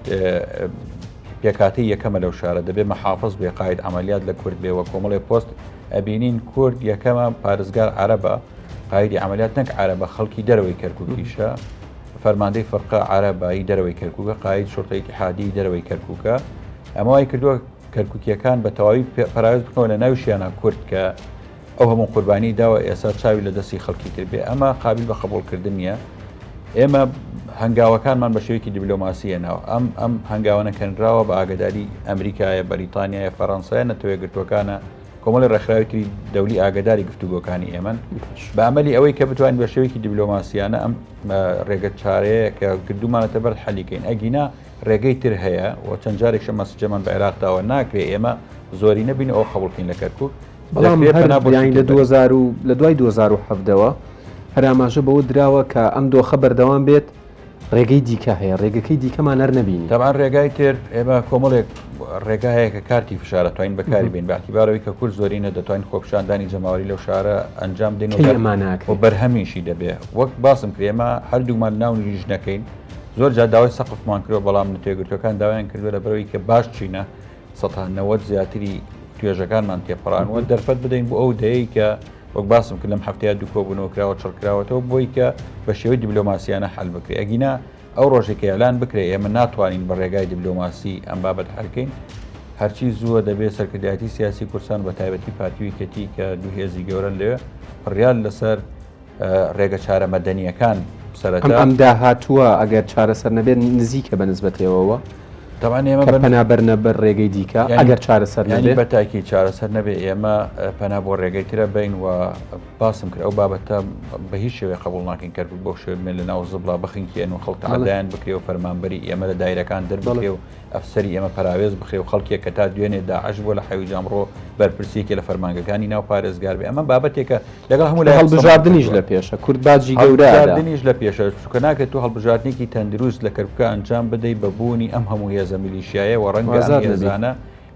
Speaker 10: پێکاتی یەکەمە لەو شارە دەبێت مەحافظ بێ قاید عملیات لە کورد بێەوە کۆمەڵی پۆست ئەبینین کورد یەکەمە پارێزگار عەرەبە قایدی عملیات نەک عەرەبە خەڵکی دەرەوەی کەرکووکیشە فەرماندەی فەرقە عەرەبایی دەرەوەی کەرکووکە قاید شورتەی اتحادی دەرەوەی کەرکووکە ئەمە وای کردووە کەرکووکیەکان بە تەواوی پەراویز بکەوە لە ناوشیانە کورد کە ئەو هەموو قوربانی داوە ئێستا چاوی لە دەستی خەڵکی تر بێ ئەمە قابل بە قبولکردن نیە ئێمە هەنگاوەکانمان بە شێوەیەکی دیبلۆماسیە ناوە ئەم هەنگاوانە کەنراوە بە ئاگداری ئەمریکایە بەریتانیایە فەڕەنسایە نەتەوەیەگرتوەکانە کۆمەڵی ڕێکخراوێتی دەولی ئاگداری گفتوگۆکانی ئێمن بە ئەمەلی ئەوەی کە بتوانین بە شێوەیەکی دیبلۆماسیانە ئەم ڕێگە چارەیە کە کردومانەتە بەر حەلیکەین ئەگینا ڕێگەی تر هەیە و چەند جارێک شە مەسجەمان بە عێراقداوە ناکرێت ئێمە زۆری نەبین ئەو قبولکەین لە کەرکووک
Speaker 1: بەڵام لە دوای 2007ەوە هەراماژە بەوە دراوە کە ئەم دۆخە بەردەوام بێت ڕێگەی دیکە هەیە ڕێگەکەی دیکەمان هەر نەبینی
Speaker 10: تەمان ڕێگای تر ئێمە کۆمەڵێک ڕێگایەیە کە کارتی فشارە توانین بەکاری بین باعتیبارەوەی کە کورد زۆرینە دەتوانین خۆپشاندانی جەماوەری لەو شارە ئەنجام دێن و بەرهەمیشی دەبێ وەک باسم کرێمە هەردوومان ناو ژنەکەین زۆر جا داوای سەقفمان کرۆ بەڵام نتێگرتوەکان داوایان کردووە لەبەرەوەی کە باش چینە ١٩٠ زیاتری توێژەکانمان تێپەڕانوە دەرفەت بدەین بۆ ئەو دەیە کە وەک باسم کرد لەم هەفتەیە دوو کۆبوونەوەکراوە چڕکراوەتەوە بۆی کە بە شێوەی دیبلۆماسیانە حەل بکرێت ئەگینا ئەو ڕۆژێکی ئەلان بکرێت ئێمە ناتوانین بە ڕێگای دیبلۆماسی ئەم بابەت حەلکەین هەرچی زووە دەبێت سەرکردایەتی سیاسی کورسان بە تایبەتی پارتی کەتی کە دوو هێزی گەورن لێ پڕیان لەسەر ڕێگە چارە مەدەنیەکان سەرەتا
Speaker 1: ئەم داهاتووە ئەگەر چارەسەر نەبێت نزیکە بە نسبەتەوەوە
Speaker 10: تەوان ئێمە
Speaker 1: پەنابەرنە بەر ڕێگەی دیکە ئەگەر چارەسەر نەبێت
Speaker 10: بە تاکی چارەسەر نەبێت ئێمە پەنا بۆ ڕێگەی ترە بین و باسم کرد ئەو بابەتە بە هیچ شێوەیە قبول ناکەین کرد بۆ شوێن لە ناو زبڵا بخینکێن و خەڵک عادیان بکرێ و فەرمانبەری ئێمە لە دایرەکان دەربڵێ و ئەفسەری ئێمە پاراوێز بخرێ و خەڵکێک کە تا دوێنێ داعش بۆ لە حەوی جامڕۆ بەرپرسیەکی لە فەرمانگەکانی ناو پارێزگار بێ ئەمە بابەتێکە لەگەڵ هەموو لای
Speaker 1: هەڵبژاردننیش لە پێشە کورد باجی گەورەدنیش
Speaker 10: لە پێشە چونکە ناکرێت تو هەڵبژاردنێکی تەندروست لە کەرکووکە ئەنجام بدەیت بە بوونی ئەم هەموو هێزە میلیشیایە و ڕەنگە ئەم هێزانە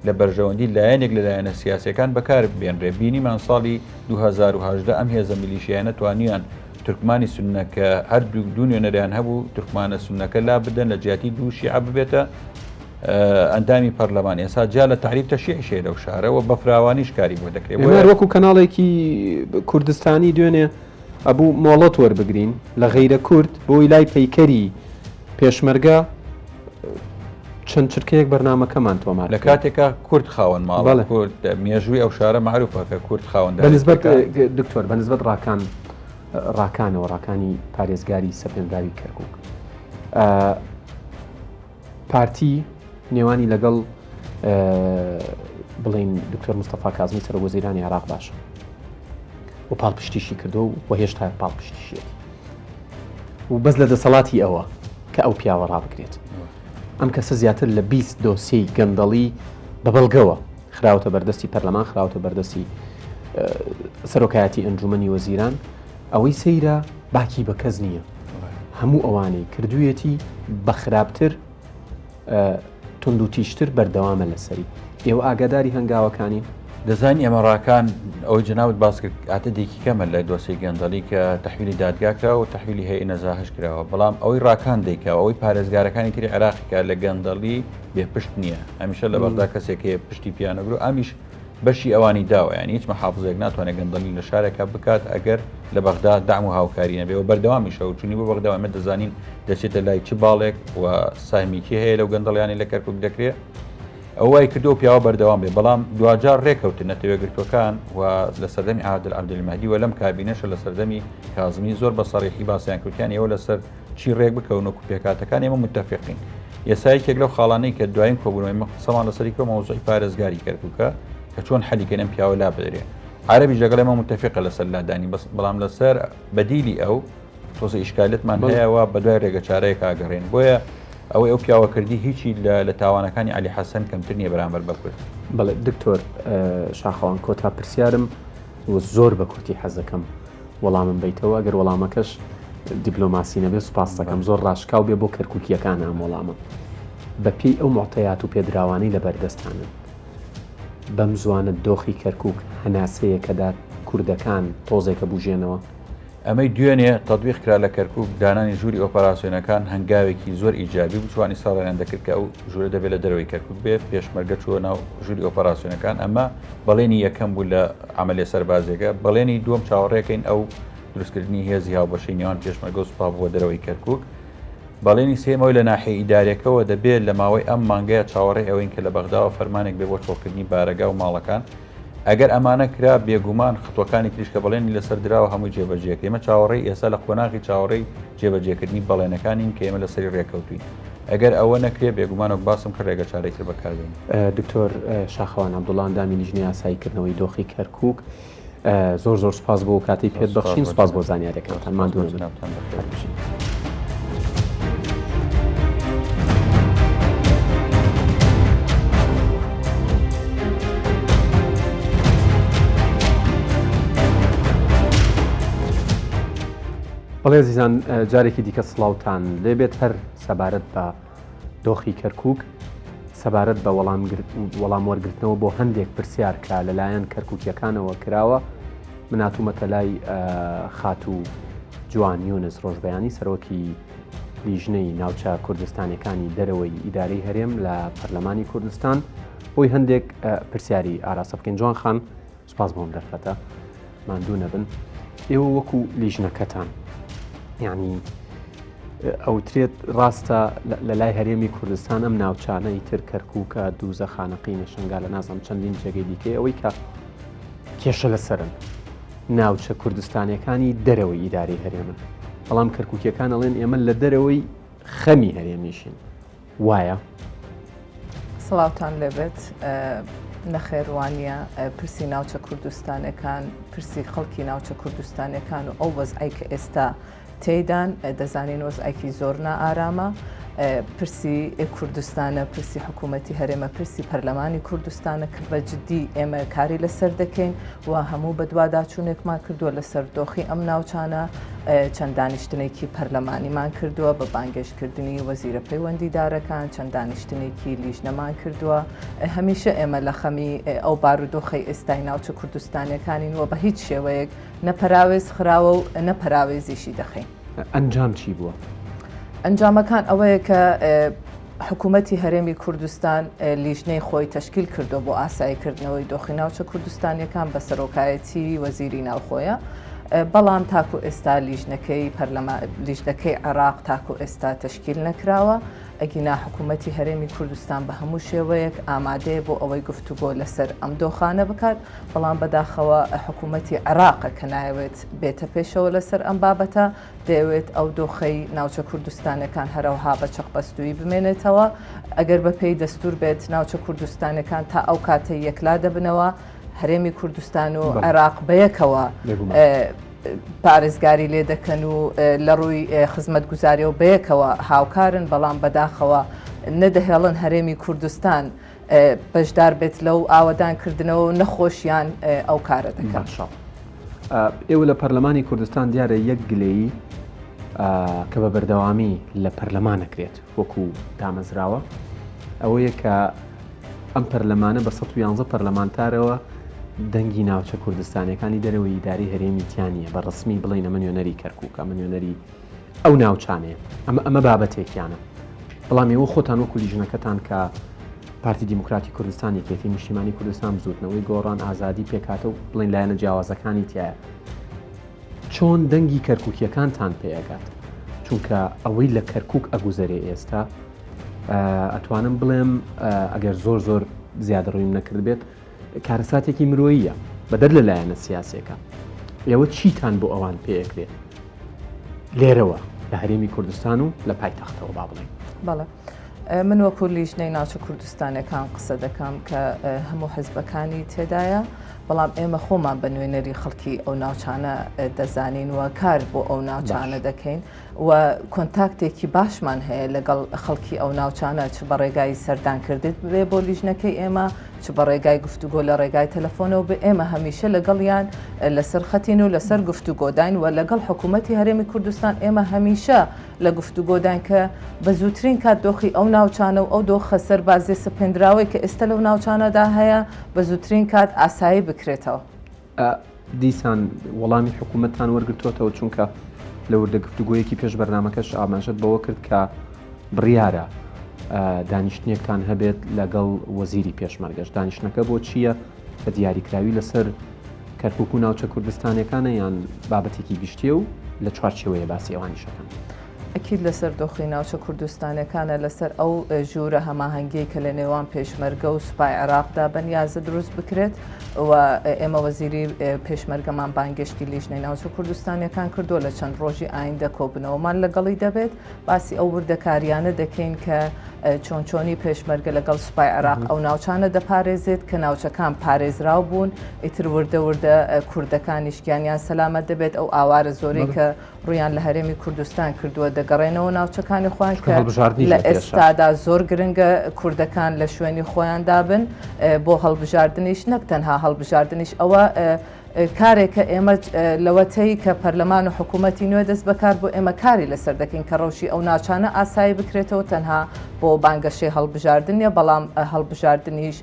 Speaker 10: لە بەرژەوەندی لایەنێک لەلایەنە سیاسەکان بەکار بێنرێ بینیمان ساڵی 2010 ئەم هێزە میلیشیانە توانیان تورکمانی سونەکە هەردوو دوو نوێنەریان هەبوو تورکمانە سونەکە لا بدەن لە جیاتی دوو شیعە ببێتە ئەندامی پەرلەمان ئێستا جا لە تعریب تەشیعشێ لەو شارەوە بە فراوانیش کاری بۆ دەکرێت
Speaker 1: وەکو کەناڵێکی کوردستانی دوێنێ ئەبوو مۆڵەت وەربگرین لە غەیرە کورد بۆی لای پەیکەری پێشمەرگە چەند چرکەیەک بەرنامەکەمان تۆمار
Speaker 10: لە کاتێکە کورد خاوەن ماڵ کورد مێژووی ئەو شارە معروفە کە کورد خاوەن
Speaker 1: بەنسبەت دکتۆر بەنسبەت ڕاکانەوە ڕاکانی پارێزگاری سەپێنداوی کەرکووک پارتی نێوانی لەگەڵ بڵین دکتۆر مستەفا کازمی سەرۆکوەزیرانی عێراق باشە و پاڵپشتیشی کردو و هێشتا پاڵپشتیشێتی و بەس لە دەسەڵاتی ئەوە کە ئەو پیاوە ڕابگرێت ئەم کەسە زیاتر لە 20 دۆسیەی گەندەڵی بەبەڵگەوە خراوەتە بەردەستی پەرلەمان خراوەتە بەردەستی سەرۆکایەتی ئەنجومەنی وەزیران ئەوەی سەیرە باکی بە کەس نییە هەموو ئەوانەی کردوویەتی بە خراپتر تند و تیشتر بەردەوامە لەسەری ئێوە ئاگاداری هەنگاوەکانی
Speaker 10: دەزانی ئەمە ڕاکان ئەوەی جناوت باس کرد ئاتەدێکی کەمە لە دۆسی گەندەڵی کە تەحویلی دادگاکرا و تەحویلی هەیە نەزاهش کراوە بەڵام ئەوەی ڕاکان دەیکاوە ئەوەی پارێزگارەکانی تری عێراقیکە لە گەندەڵی بێپشت نییە ئەمیشە لە بەغدا کەسێک هەیە پشتی پیانەگرو ئەمیش بەشی ئەوانی داوە یانی هیچ مەحافزێک ناتوانێت گەندەڵی لە شارێکە بکات ئەگەر لە بەغدا دام و هاوکاری نەبێ و بەردەوامیشە و چونی بۆ بەغدا ئەمە دەزانین دەچێتە لای چ باڵێک و سایمیکی هەیە لەو گەندەڵیانی لە کەرکووک دەکرێت ئەوەی کردو پیاوە بەردەوام بێ بەڵام دوجار ڕێکەوتن نەتەوێگرتوەکان و لە سەردەمی عادل عەبدولمەهدی و لەم کابینەشە لە سەردەمی کازمی زۆر بە سەڕێحی باسییان کردیان ئێوە لەسەر چی ڕێک بکەون و پێکاتەکان ئێمە متتەفقین یەسایەکێک لەو خاڵانەی کە دوایین کۆبوونەوەی قسەمان لەسەری کە مەوزوعی پارێزگاری کەرکووکە کە چۆن حەلیکەن ئەم پیاوە لا بدرێ عەرەبی جەگەڵ ئێمە متتەفقە لەسەر لادانی بەڵام لەسەر بەدیلی ئەو تۆزە ئیشکالەتمان هەیەەوە بە دوای ڕێگە چارەیەک ئاگەڕێن بۆیە ئەوەی ئەو پیاوەکردی هیچی لە تاوانەکانی عەلی حەسەن کەمتر نییە بەرامبەر بە کورد
Speaker 1: بەڵێ دکتۆر شاخەوان کۆتا پرسیارم و زۆر بە کورتی حەزەکەم وەڵامم بیتەوە ئەگەر وەڵامەکەش دیپلۆماسی نەبێت سوپاس دەکەم زۆر ڕاشکاو بێ بۆ کەرکووکیەکان ئەم وەڵامە بە پێی ئەو معتەیات و پێدراوانەی لە بەردەستانن بەم زوانە دۆخی کەرکووک هەناسەیە کەدا کوردەکان تۆزێکە بژێنەوە
Speaker 10: ئەمەی دوێنێ تەطبیق کرا لە کەرکووک دانانی ژووری ئۆپەراسیۆنەکان هەنگاوێکی زۆر ئیجابی بتوانی ساڵیان دەکرد کە ئەو ژوورە دەبێت لە دەرەوەی کەرکووک بێت پێشمەرگە چووە ناو ژووری ئۆپەراسیۆنەکان ئەمە بەڵێنی یەکەم بوو لە عملیە سەربازێکە بەڵێنی دووەم چاوەڕێکەین ئەو دروستکردنی هێزی هاوبەشەی نێوان پێشمەرگە و سوپا بووە دەرەوەی کەرکووک بەڵێنی سێمەوەی لە ناحیە ئیدارەکەەوە دەبێت لە ماوەی ئەم مانگەیە چاوەڕێ ئەوەین کە لە بەغداوە فەرمانێک بێ بۆ چۆڵکردنی بارەگا و ماڵەکان ئەگەر ئەمانە کرا بێگومان خطوەکانی تریشکە بەڵێنی لەسەر درراوە هەمووی جێبەجێک ئێمە چاوەڕێی ئێستا لە خۆناغی چاوەڕێی جێبەجێکردنی بەڵێنەکانین کە ئێمە لەسەری ڕێکەوتوین ئەگەر ئەوە نەکرێ بێگومانەوە باسم کە ڕێگە چارێکتر بەکاردێن.
Speaker 1: دکتۆر شاخەوان عەبدوڵڵا ئەندامی لیژنەی ئاساییکردنەوەی دۆخی کەرکووک زۆر سپاس بۆ کاتی پێت بەخشین، سپاس بۆ زانیاریەکەتان مادوون
Speaker 10: ناوتان بەخێر بشین.
Speaker 1: بەڵێ زیزان جارێکی دیکە سڵاوتان لێبێت هەر سەبارەت بە دۆخی کەرکووک سەبارەت بە وەڵام وەرگرتنەوە بۆ هەندێک پرسیار کە لەلایەن کەرکووکیەکانەوە کراوە من هاتوومەتە لای خاتوو جوان یونس ڕۆژبەیانی سەرۆکی لیژنەی ناوچە کوردستانەکانی دەرەوەی ئیدارەی هەرێم لە پەرلەمانی کوردستان بۆی هەندێک پرسیاری ئاراسە بکەین. جوان خان سوپاس بۆم دەرفەتە ماندوو نەبن. ئێوە وەکو لیژنەکەتان یعنی ئەوترێت ڕاستە لە لای هەرێمی کوردستان ئەم ناوچانەی تر کەرکووکە دووزە خانەقی نەشنگا لە نازم چەندین جێگەی دیکەی ئەوەی کە کێشە لەسەرن ناوچە کوردستانەکانی دەرەوەی ئیدارەی هەرێمن، بەڵام کەرکووکیەکان ئەڵێن ئێمە لە دەرەوەی خەمی هەرێمیشین وایە؟
Speaker 11: سڵاوتان لێبێت. نەخێوانە پرسی ناوچە کوردستانەکان پرسی خەڵکی ناوچە کوردستانەکان و ئەو وەزعی کە ئێستا تێدان دەزانین وەزعێکی زۆر نائارامە. پرسی کوردستانە پرسی حکوومەتی هەرێمە پرسی پەرلەمانی کوردستانە کە بە جددی ئێمە کاری لەسەر دەکەین و هەموو بەدواداچوونێکمان کردووە لەسەر دۆخی ئەم ناوچانە چەند دانیشتنێکی پەرلەمانیمان کردووە بە بانگێشکردنی وەزیرە پەیوەندیدارەکان چەند دانیشتنێکی لیژنەمان کردووە. هەمیشە ئێمە لە خەمی ئەو بارودۆخی ئێستای ناوچە کوردستانەکانین و بە هیچ شێوەیەک نەپەراوێز خراوە و نەپەراوێزیشی دەخەین.
Speaker 1: ئەنجام چی بووە؟
Speaker 11: ئەنجامەکان ئەوەیە کە حکوومەتی هەرێمی کوردستان لیژنەی خۆی تەشکیل کردو بۆ ئاساییکردنەوەی دۆخی ناوچە کوردستانیەکان بە سەرۆکایەتی وەزیری ناوخۆیە، بەڵام تاکو ئێستا لیژنەکەی عێراق تاکو ئێستا تەشکیل نەکراوە. ئەگینا حکوومەتی هەرێمی کوردستان بە هەموو شێوەیەک ئامادەیە بۆ ئەوەی گفتوگۆ لەسەر ئەم دۆخانە بکات، بەڵام بەداخەوە حکوومەتی عێراقە کە نایەوێت بێتە پێشەوە لەسەر ئەم بابەتە دەیەوێت ئەو دۆخەی ناوچە کوردستانەکان هەروەها بە چەقبەستووی بمێنێتەوە. ئەگەر بە پێی دەستور بێت ناوچە کوردستانەکان تا ئەو کاتەی یەکلا دەبنەوە هەرێمی کوردستان و عێراق بەیەکەوە پارێزگاری لێ دەکەن و لە ڕووی خزمەت گوزاری و بەیەکەوە هاوکارن، بەڵام بەداخەوە نەدەهێڵن هەرێمی کوردستان بەشدار بێت لەو ئاوەدانکردنەوە و نەخۆشیان ئەو کارە دەکەن.
Speaker 1: ئێوە لە پەرلەمانی کوردستان دیارە یەک گلەیی کە بە بەردەوامی لە پەرلەمانەکرێت وەکو دامەزراوە ئەوەیە کە ئەم پەرلەمانە بە 111 پەرلەمانتارەوە دەنگی ناوچە کوردستانەکانی دەرەوەی ئیداری هەرێمی تیانە بە ڕسمی بڵین ئەمە نوێنەری کەرکووکە ئەمە نوێنەری ئەو ناوچانەیە ئەمە بابەتێکیانە. بەڵام ئێوە خۆتان وەکو لیژنەکەتان کە پارتی دیموکراتی کوردستانی کێتی نیشتیمانی کوردستان بزوتنەوەی گۆڕان ئازادی پێکاتە و بڵین لایەنە جیاوازەکانی تایە چۆن دەنگی کەرکووکیەکانتان پێەکات؟ چونکە ئەوەی لە کەرکووک ئەگوزەرێ ئێستا ئەتوانم بڵێم ئەگەر زۆر زیادە ڕوویم نەکرد بێت کارەساتێکی مرۆییە بەدەر لەلایەنە سیاسێکە. ئێوە چیتان بۆ ئەوان پێەکرێت لێرەوە لە هەرێمی کوردستان و لە پایتەختەوە با بڵێن؟
Speaker 11: بەڵێ من وەکو لیژنەی ناوچە کوردستانەکان قسە دەکەم کە هەموو حزبەکانی تێدایە، بەڵام ئێمە خۆمان بە نوێنەری خەڵکی ئەو ناوچانە دەزانین و کار بۆ ئەو ناوچانە دەکەین و کۆنتاکتێکی باشمان هەیە لەگەڵ خەڵکی ئەو ناوچانە چ بە ڕێگای سەردانکردێت بێ بۆ لیژنەکەی ئێمە چ بە ڕێگای گفتوگۆ لە ڕێگای تەلەفۆنەوە بێ ئێمە هەمیشە لەگەڵیان لەسەر خەتین و لەسەر گفتوگۆداین و لەگەڵ حکوومەتی هەرێمی کوردستان ئێمە هەمیشە لە گفتوگۆدان کە بە زووترین کات دۆخی ئەو ناوچانە و ئەو دۆخە سەربازی سپێنراوەی کە ئێستا لەو ناوچانەدا هەیە بە زووترین کات ئاسایی بکرێتەوە.
Speaker 1: دیسان وەڵامی حکوومەتتان وەرگرتوتەوە چونکە لە وردە گفتوگۆیەکی پێش بەرنامەکەش ئاماژەت بەوە کرد کە بڕیارە دانیشتنیەکان هەبێت لەگەڵ وەزیری پێشمەرگەشت. دانیشتنەکە بۆ چییە؟ بە دیاریکراوی لەسەر کەرکووک و ناوچە کوردستانەکانە یان بابەتێکی گشتیە و لە چوارچێوەیە باسی ئەوانیشەکەن؟
Speaker 11: ئەکید لەسەر دۆخی ناوچە کوردستانەکانە لەسەر ئەو ژوورە هەماهەنگی کە لە نێوان پێشمەرگە و سوپای عێراقدا بەنیازە دروست بکرێت و ئێمە وەزیری پێشمەرگەمان بانگشتی لیژنەی ناوچە کوردستانیەکان کردووە لە چەند ڕۆژی ئایندە کۆبنەوەمان لەگەڵی دەبێت باسی ئەو وردەکاریانە دەکەین کە چۆنچۆنی پێشمەرگە لەگەڵ سوپای عێراق ئەو ناوچانە دەپارێزێت کە ناوچەکان پارێزراو بوون ئیتر وردە کوردەکانیشکیانیان سەلامەت دەبێت ئەو ئاوارە زۆرەی کە ڕویان لە هەرێمی کوردستان کردووە دەگەڕێنەوە ناوچەکانی خۆیان کە لە ئێستادا زۆر گرنگە کوردەکان لە شوێنی خۆیان دابن بۆ هەڵبژاردنیش نەک تەنها هەڵبژاردنیش ئەوە کارێکە ئێمە لەوەتەی کە پەرلەمان و حکوومەتی نوێ دەست بەکار بۆ ئێمە کاری لەسەر دەکەین کە ڕەوشی ئەو ناوچانە ئاسایی بکرێتەوە تەنها بۆ بانگەشەی هەڵبژاردنە بەڵام هەڵبژاردنیش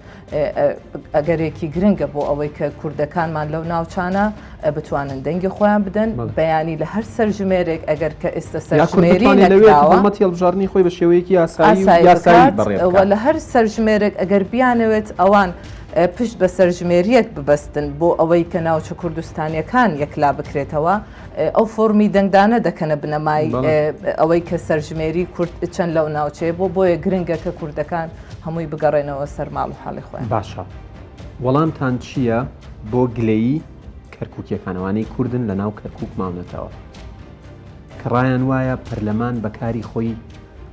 Speaker 11: ئەگەرێکی گرنگە بۆ ئەوەی کە کوردەکانمان لەو ناوچانە بتوانن دەنگی خۆیان بدەن بەیانی لە هەر سەرژمێرێک ئەگەر کە ئێستا سەرژمێری
Speaker 1: نەکراوە هەڵبژاردننی خۆی بە شێوەیەکی یاسایی
Speaker 11: بڕێت لە هەر سەرژمێرێک ئەگەر بیانەوێت ئەوان پشت بە سەرژمێریەک ببەستن بۆ ئەوەی کە ناوچە کوردستانیەکان یەکلا بکرێتەوە ئەو فۆرمی دەنگدانە دەکەنە بنەمای ئەوەی کە سەرژمێری کورد چەند لەو ناوچەیە بۆیە گرنگە کە کوردەکان هەمووی بگەڕێنەوە سەر ماڵ و حاڵی خۆیان.
Speaker 1: باشە وەڵامتان چییە بۆ گلەیی کەرکووکیەکانەوانی کوردن لە ناو کەرکووک ماونەتەوە کە ڕایان وایە پەرلەمان بەکاری خۆی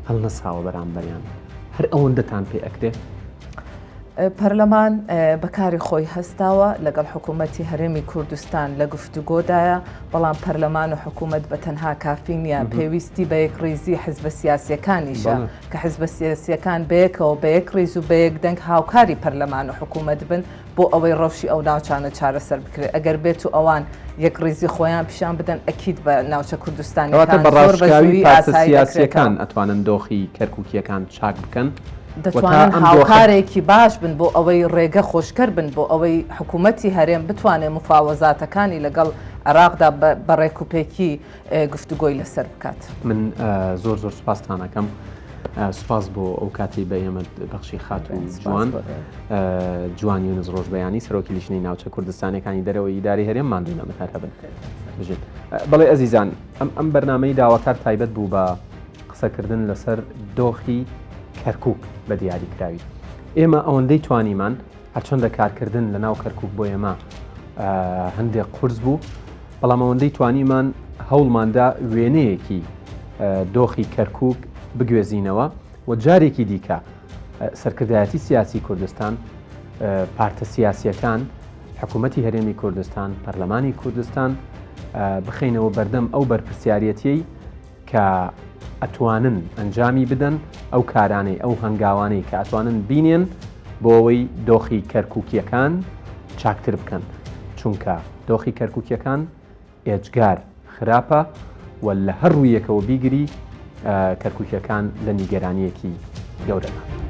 Speaker 1: هەڵنەساوە بەرامبەریان هەر ئەوەندەتان پێ ئەکرێت؟
Speaker 11: پەرلەمان بەکاری خۆی هەستاوە لەگەڵ حکوومەتی هەرێمی کوردستان لە گفتوگۆدایە بەڵام پەرلەمان و حکوومەت بە تەنها کافی نیە پێویستی بە یەک ڕێزی حزبە سیاسیەکانیشە کە حزبە سیاسیەکان بەیەکەوە بە یەک ڕێز و بە یەک دەنگ هاوکاری پەرلەمان و حکوومەت بن بۆ ئەوەی ڕەوشی ئەو ناوچانە چارەسەر بکرێت ئەگەر بێت و ئەوان یەک ڕێزی خۆیان پیشان بدەن ئەکید بە ناوچە کوردستانیەکان زۆر بەژێوی
Speaker 1: سیاسیەکان ئەتوانن دۆخی کەرکووکیەکان چاک بکەن
Speaker 11: دەتوانن هاوکارێکی باش بن بۆ ئەوەی ڕێگە خۆشکەر بن بۆ ئەوەی حکوومەتی هەرێم بتوانێت مفاوەزاتەکانی لەگەڵ عێراقدا بە ڕێکوپێکی گفتوگۆی لەسەر بکات.
Speaker 1: من زۆر سوپاستانەکەم سوپاس بۆ ئەو کاتی بە ئێمە بەخشی خات و جوان یونس ڕۆژبەیانی سەرۆکی لیژنەی ناوچە کوردستانەکانی دەرەوەی ئیداری هەرێم ماندوو نەمەتارە بن بژێت. بەڵێ ئەزیزان ئەم بەرنامەی داواکار تایبەت بوو بە قسەکردن لەسەر دۆخی کەرکووک بە دیاریکراوی ئێمە ئەوەندەی توانیمان هەرچەندە کارکردن لە ناو کەرکووک بۆ ئێمە هەندێک قورس بوو بەڵام ئەوەندەی توانیمان هەوڵماندا وێنەیەکی دۆخی کەرکووک بگوێزینەوە و جارێکی دیکە سەرکردایەتی سیاسی کوردستان پارتە سیاسیەکان حکوومەتی هەرێمی کوردستان پەرلەمانی کوردستان بخینەوە بەردەم ئەو بەرپرسیارەتی کە ئەتوانن ئەنجامی بدەن ئەو کارانەی ئەو هەنگاوانەی کە ئەتوانن بینێن بۆ ئەوەی دۆخی کەرکووکیەکان چاکتر بکەن چونکە دۆخی کەرکووکیەکان ئێجگار خراپە و لە هەر ڕوویەکەوە بیگری کەرکووکیەکان لە نیگەرانیەکی گەورەدا.